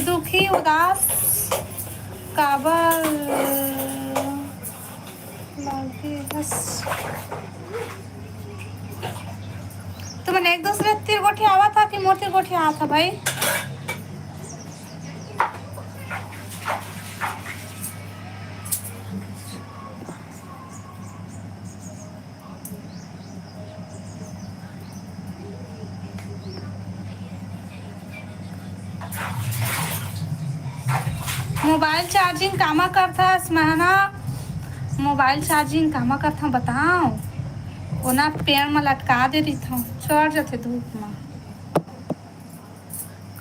दुखी उदास काबर लागे बस। तो मैंने एक दूसरे तीर गोठी आवा था कि मोटी गोठी आया था भाई। मोबाइल चार्जिंग कामा करता स्महना। मोबाइल चार्जिंग कामा करता बताओ। ओना पेड़ में लटका दे रही था चढ़ जाते धूप में।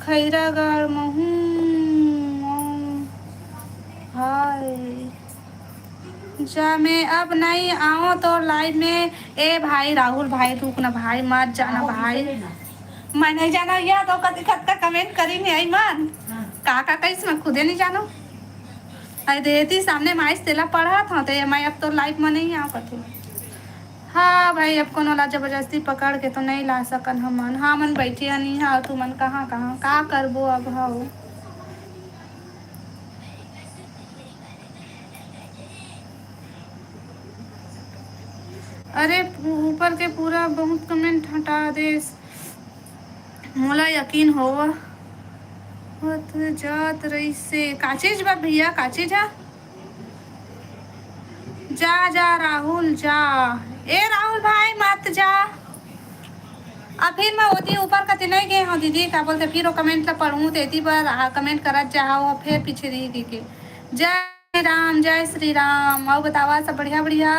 खैरागढ़ महू हाय जा मैं अब नहीं आऊँ तो लाइव में। ए भाई राहुल भाई रुक ना भाई मत जाना भाई। मैं नहीं जाना या तो कति खत का कमेंट करी नहीं आई मन काका कैसे मैं खुदे नहीं जानो। अरे देती सामने माइस तेला पढ़ा था तो मैं अब तो लाइव में नहीं आऊँ कति। हाँ भाई अब कोनो ला जबरदस्ती पकड़ के तो नहीं ला सकन हमन। हाँ मन बैठिया नहीं हाँ तू मन कहाँ कहाँ का करबो अब हाउ। अरे ऊपर के पूरा बहुत कमेंट हटा दे। मोला यकीन होवा होत जात रही से का चीज बा भैया का चीज है। जा जा राहुल जा। ए राहुल भाई मत जा। अब फिर मैं होती ऊपर कति नहीं गए हूँ दीदी का बोलते फिर वो कमेंट ला पढ़ूँ तेती पर कमेंट करत जाओ फिर पीछे दी के। जय श्री राम और बतावा सब बढ़िया बढ़िया।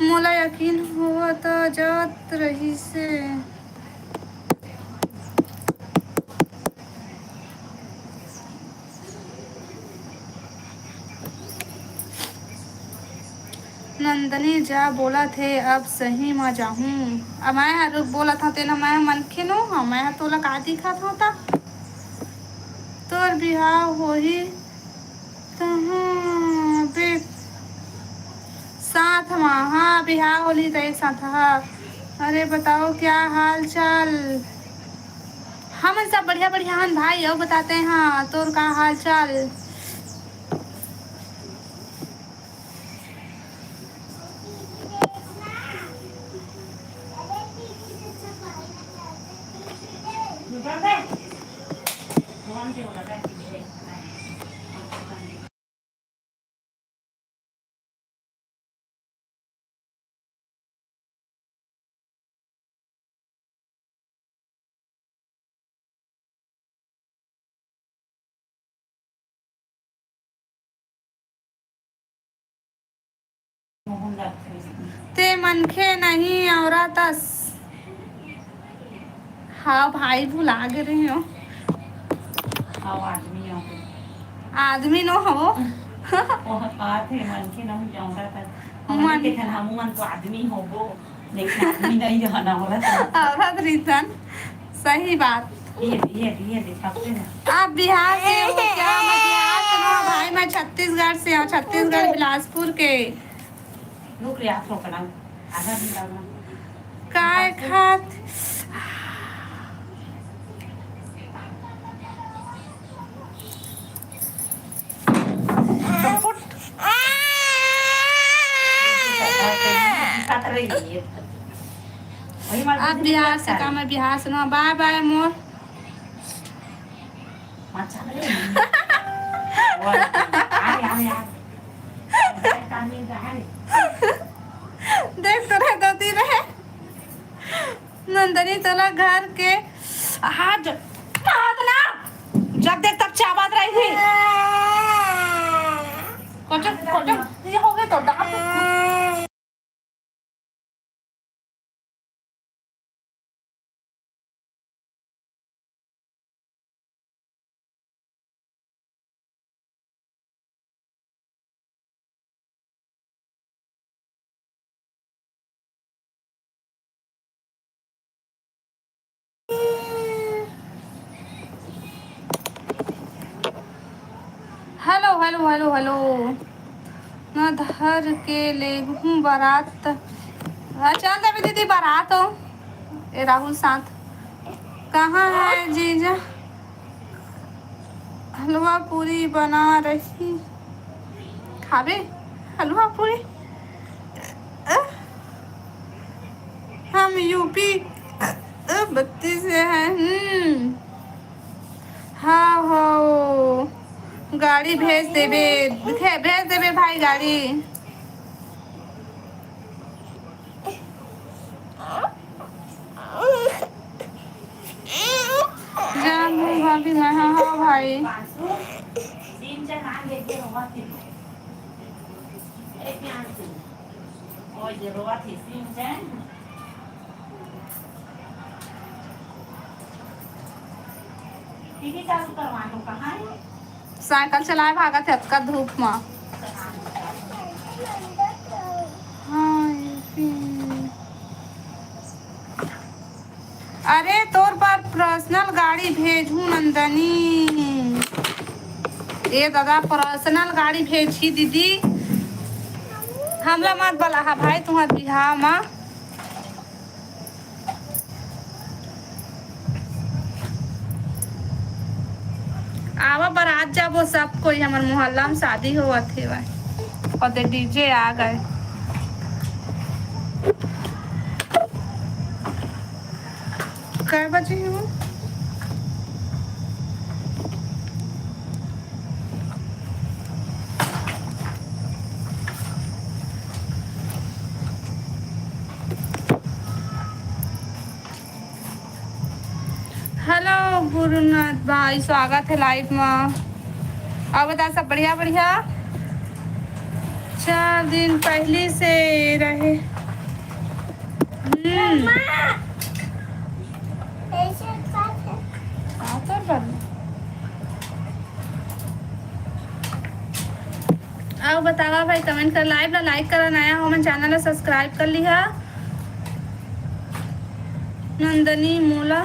मोला यकीन हुआ तो जात रही से नंदनी जा बोला थे अब सही में जाऊँ। अब मैं बोला था तेना मैं मन के नो हाँ मैं तोला का दिखा था तोर बिहार हो ही तहाँ बे साथ में। हाँ बिहार होली तो एक साथ। हाँ अरे बताओ क्या हाल चाल। हम सब बढ़िया बढ़िया हन भाई अब बताते हैं। हाँ तोर का हाल चाल। कौन से वाला बैठ के मोहन रखे ते मनखे नहीं औरतस। हाँ भाई भुला गए रही हो। आओ आदमी हो आदमी नो हो। ओह बात है मन के ना जाऊंगा पर हमने मन देखा हम मन तो आदमी हो वो लेकिन आदमी नहीं जाना होगा औरत रीतन सही बात। ये देखते ना आप बिहार से हो क्या? मैं बिहार से हूँ भाई, मैं छत्तीसगढ़ से हूँ, छत्तीसगढ़ बिलासपुर के। लोग रियाज हो करना आधा दिन लगना काय खात आप बिहार से का? मैं बिहार से हूँ। बाय बाय मोर। देख तो रहे दो रहे नंदनी तोला घर के हाथ हाथ ना जब देख तक चाबाद रही थी। कुछ ये हो गए तो डांट। हेलो हेलो हेलो हेलो न धर के ले हूँ बारात। चल देवी दीदी बारात हो। ए राहुल साथ कहाँ है जीजा? हलवा पूरी बना रही खाबे हलवा पूरी। हम यूपी 32 से हैं। हाँ हो गाड़ी भेज देबे भाई गाड़ी। जानू भाभी मैं हाँ भाई। साइकिल चलाए भागत है का धूप में। हाँ अरे तोर पर पर्सनल गाड़ी भेजू नंदनी। ए दादा पर्सनल गाड़ी भेजी दीदी। हमला मत बोला हा भाई तुम्हार बिहार में। आवा बारात जाबो सब कोई। हमारे मोहल्ला में शादी हुआ थे भाई और दे डीजे आ गए। कै बजे हो? हेलो गुरुनाथ भाई स्वागत है लाइव में। अब बता सब बढ़िया बढ़िया। 4 दिन पहले से रहे। अब बतावा भाई कमेंट कर लाइव ला लाइक करा नया हो मन चैनल ला सब्सक्राइब कर लिहा। नंदनी मोला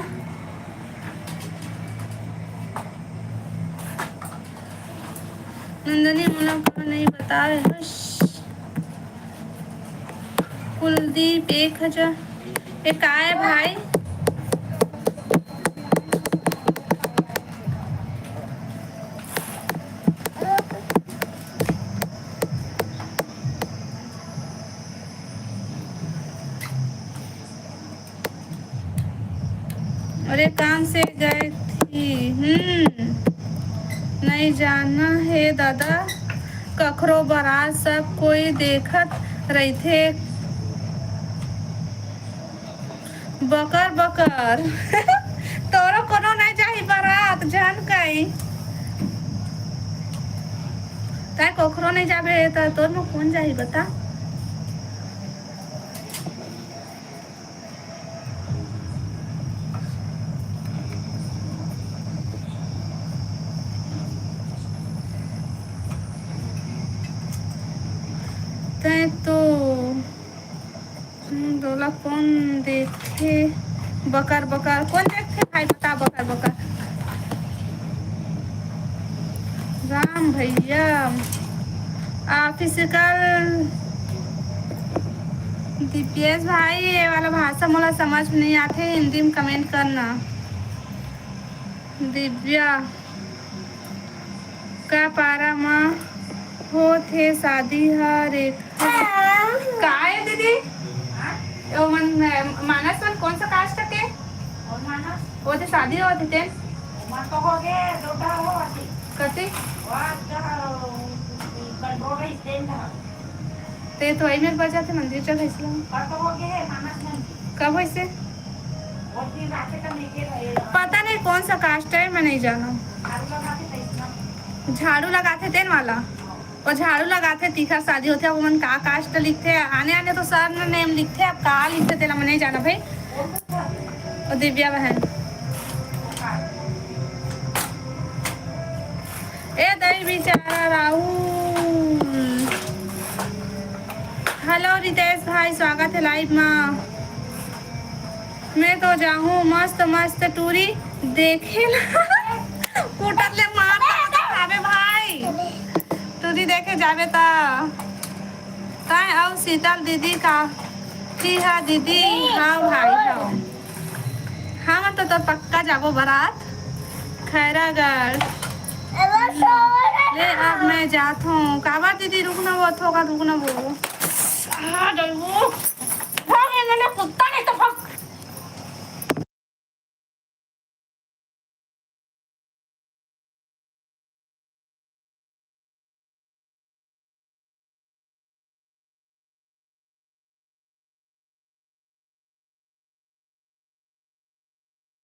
को नहीं बता रहे। कुलदीप 1000 एक आए भाई। अरे काम से गए थी। नहीं जाना है दादा कखरो बारात सब कोई देखत रहिथे बकर बकर तोरो कोनो नहीं जाही बारात जान कई तय कखरो नहीं जाबे त तोर में कौन जाही बता तय तो डोला कौन देखे बकर बकर कौन देखे भाई बता बकर बकर राम भैया फिजिकल दीपेश भाई ये वाला भाषा मोला समझ में नहीं आते हिंदी में कमेंट करना दिव्या का पारा माँ हो थे शादी हरे का है दीदी ओ मन मानस मन कौन सा कास्ट के और मानस वो थे शादी होती थे मन तो हो गए दोटा हो आती कते वाह का कंट्रोल स्टैंड था ते तो आई में बजा थे मंदिर चल इसला पर तो हो गए मानस मन कब वैसे और दिन रात का लेके रहे पता नहीं कौन सा कास्ट है मैं नहीं जाना आलू लगाते थे इतना झाड़ू लगाते थे वाला और झाड़ू लगाते तीखा शादी होते वो मन का कास्ट लिखते आने आने तो सर ने नेम लिखते अब का लिखते तेला मैं नहीं जाना भाई और दिव्या बहन ए दही बेचारा राहुल हेलो रितेश भाई स्वागत है लाइव में मैं तो जाऊँ मस्त मस्त टूरी देखे कूटर ले मार खावे भाई टूरी देखे जावे ता ताए आओ शीतल दीदी का की हा दीदी हाँ भाई हाँ हाँ तो पक्का जाबो बारात खैरागढ़ ले अब मैं जात हूँ काबा दीदी रुकना वो थोड़ा रुकना वो हाँ वो भाग मैंने कुत्ता नहीं तो भाग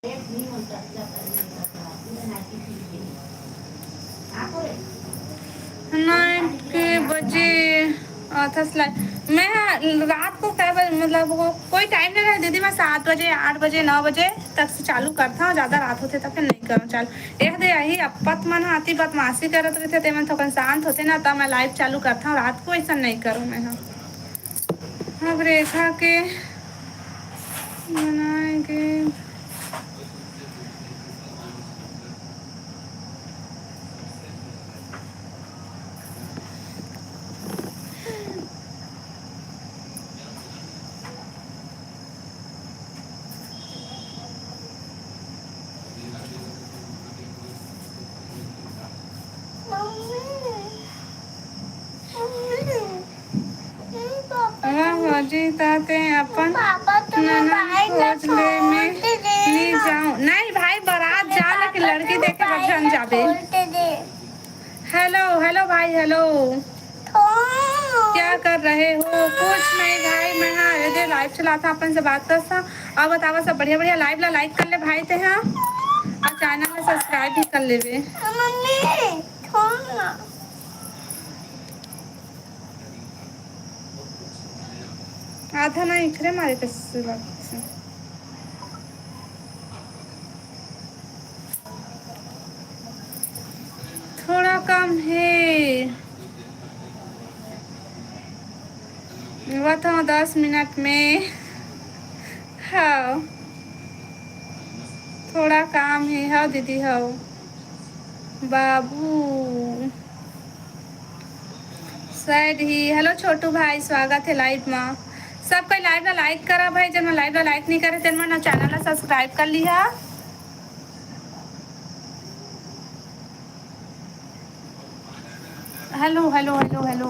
नहीं होता नाइन के बजे मैं रात को क्या मतलब कोई टाइम नहीं रहा दीदी मैं 7 बजे 8 बजे 9 बजे तक से चालू करता हूँ ज़्यादा रात होते तक नहीं करूँ चालू एक दे यही अपत मन आती बदमाशी करत रहते ते मन थोड़ा शांत होते ना तब मैं लाइव चालू करता हूँ रात को ऐसा नहीं करूँ मैं हाँ अब रेखा के बनाएंगे ताते अपन खोज ले में नहीं जाऊं नहीं भाई बारात जा लेकिन लड़की देखे बचन जाबे हेलो हेलो भाई हेलो क्या कर रहे हो कुछ नहीं भाई मैं हाँ ये लाइव चलाता अपन से बात करता और बतावा सब बढ़िया बढ़िया लाइव ला लाइक कर ले भाई थे हाँ और चैनल में सब्सक्राइब भी कर लेवे आधा ना इखरे मारे कैसे लगते थोड़ा कम है वो तो 10 मिनट में हाँ थोड़ा काम है हाँ दीदी हाँ बाबू सैड ही हेलो छोटू भाई स्वागत है लाइव में सब कोई लाइव ला लाइक करा भाई जब मैं लाइव ला लाइक नहीं करे तेन मैं चैनल ला सब्सक्राइब कर लिया हेलो हेलो हेलो हेलो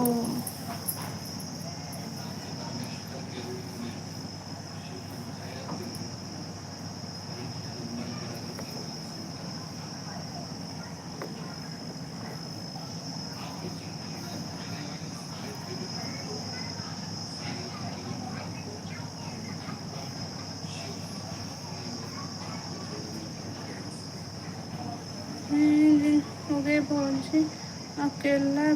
हो गए भौजी अकेला।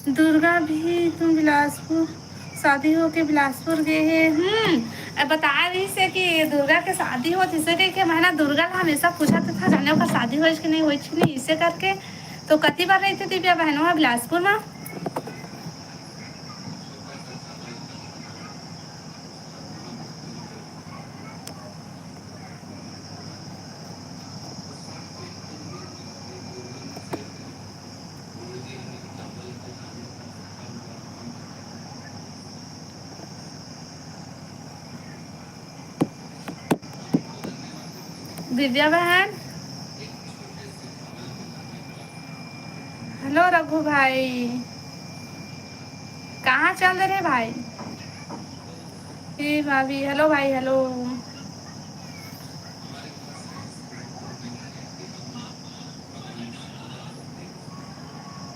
दुर्गा भी तुम बिलासपुर शादी हो के बिलासपुर गए हैं। अब बता रही से कि दुर्गा के शादी हो इसे के महीना दुर्गा ला हमेशा पूछा था जाने ओकर शादी हो कि नहीं हो कि नहीं इसे करके। तो कति बार रही थी दिव्या बहनों बिलासपुर में। दिव्या बहन हेलो रघु भाई कहाँ चल रहे भाई। हे भाभी हेलो भाई हेलो।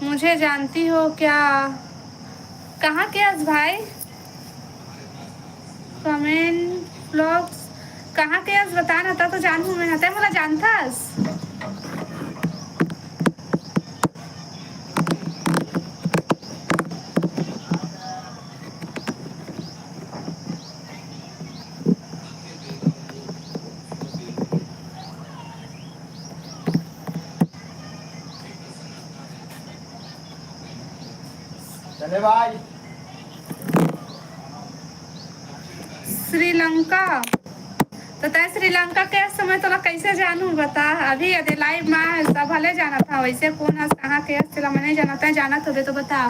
मुझे जानती हो क्या। कहाँ के हस भाई। कमेंट ब्लॉग्स कहाँ के हस बता ना तो जानू मैं हते मला जानतास। चले भाई श्रीलंका तो तय श्रीलंका के समय तोला कैसे जानू बता। अभी यदि लाइव में सब भले जाना था वैसे कौन है कहाँ के चला मैं नहीं जाना था जाना तो तो बता।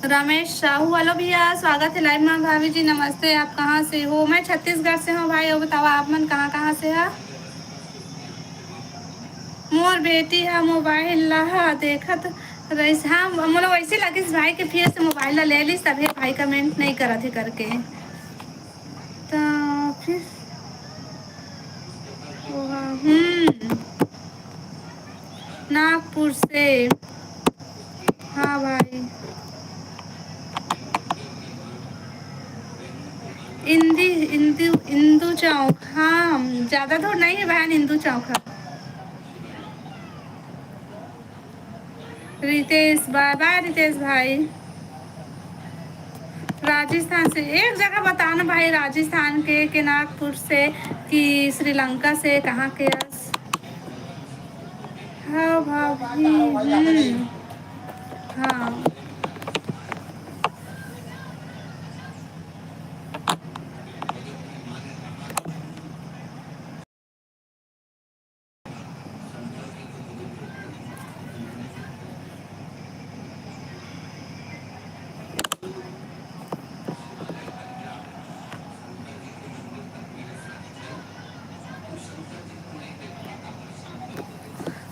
रमेश साहू हेलो भैया स्वागत है लाइव में। भाभी जी नमस्ते आप कहाँ से हो। मैं छत्तीसगढ़ से हूँ भाई। और बताओ आप मन कहाँ से है। मोर बेटी है मोबाइल ला देखत रईस। हाँ मतलब वैसे लगिस भाई के फिर से मोबाइल ला ले ली तभी भाई कमेंट नहीं करत है करके। तो फिर नागपुर से। हाँ भाई इंदू चौक। हाँ ज़्यादा दूर नहीं है बहन इंदू चौक है। रितेश बाय बाय रितेश भाई। राजस्थान से एक जगह बताना भाई राजस्थान के नागपुर से कि श्रीलंका से कहाँ के। हाँ भाभी हाँ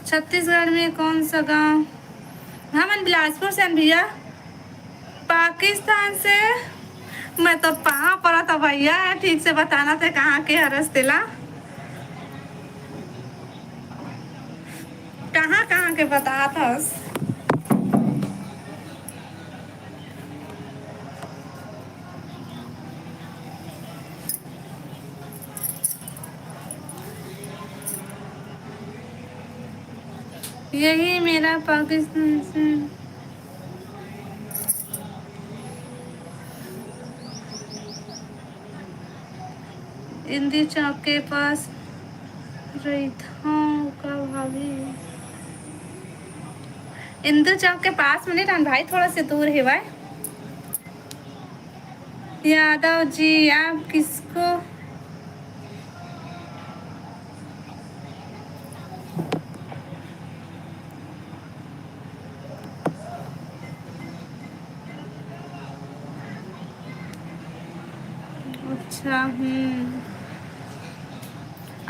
छत्तीसगढ़ में कौन सा गांव। हाँ मन बिलासपुर से भैया। पाकिस्तान से मैं तो कहाँ पड़ा था भैया ठीक से बताना था कहाँ के हरस तिला। कहाँ के बता था। यही मेरा पाकिस्तान से। इंदी चौक के पास रही था का भाभी। इंदू चौक के पास में नहीं रहन भाई थोड़ा से दूर है भाई। यादव जी आप किसको। अच्छा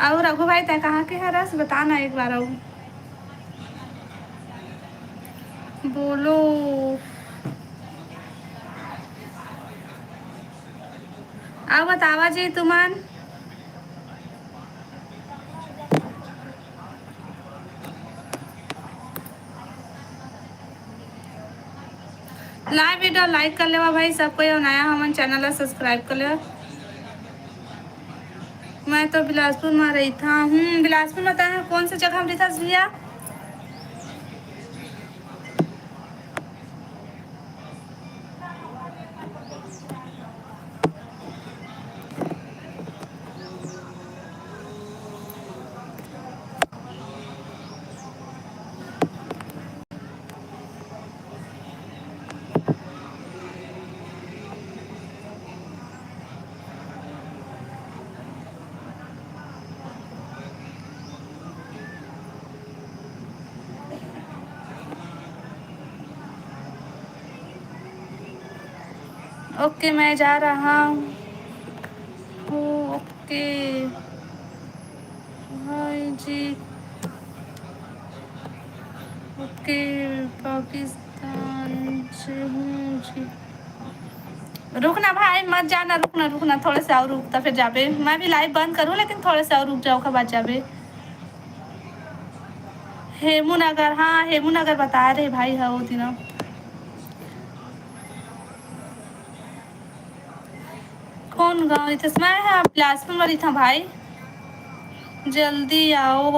और रघु भाई तय कहाँ के है रस बताना एक बार। और बोलो आओ बतावा जी तुमन लाइव वीडियो लाइक कर लेवा भाई सब कोई, और नया हमन चैनल ला सब्सक्राइब कर लेवा। मैं तो बिलासपुर में रही था। बिलासपुर में तो कौन सी जगह में रही था भैया? ओके मैं जा रहा हूँ। ओके भाई जी। ओके पाकिस्तान से हूँ जी। रुकना भाई मत जाना, रुकना रुकना थोड़े से और रुकता फिर जाबे। मैं भी लाइव बंद करूँ लेकिन थोड़े से और रुक जाओ, बाद जाबे। हेमू नगर, हाँ हेमू नगर बता रहे भाई है वो दिनों। कौन गाँव इतना मैं है बिलासपुर में रही था भाई, जल्दी आओ।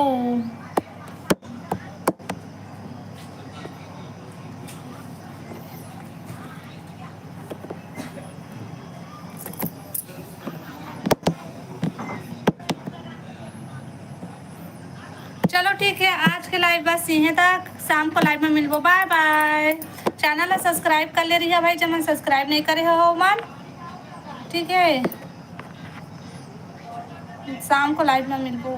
चलो ठीक है, आज के लाइव बस यहीं तक। शाम को लाइव में मिलबो। Bye bye. चैनल सब्सक्राइब कर ले रही है भाई, जब मन सब्सक्राइब नहीं करे हो मन, ठीक है। शाम को लाइव में मिलबो।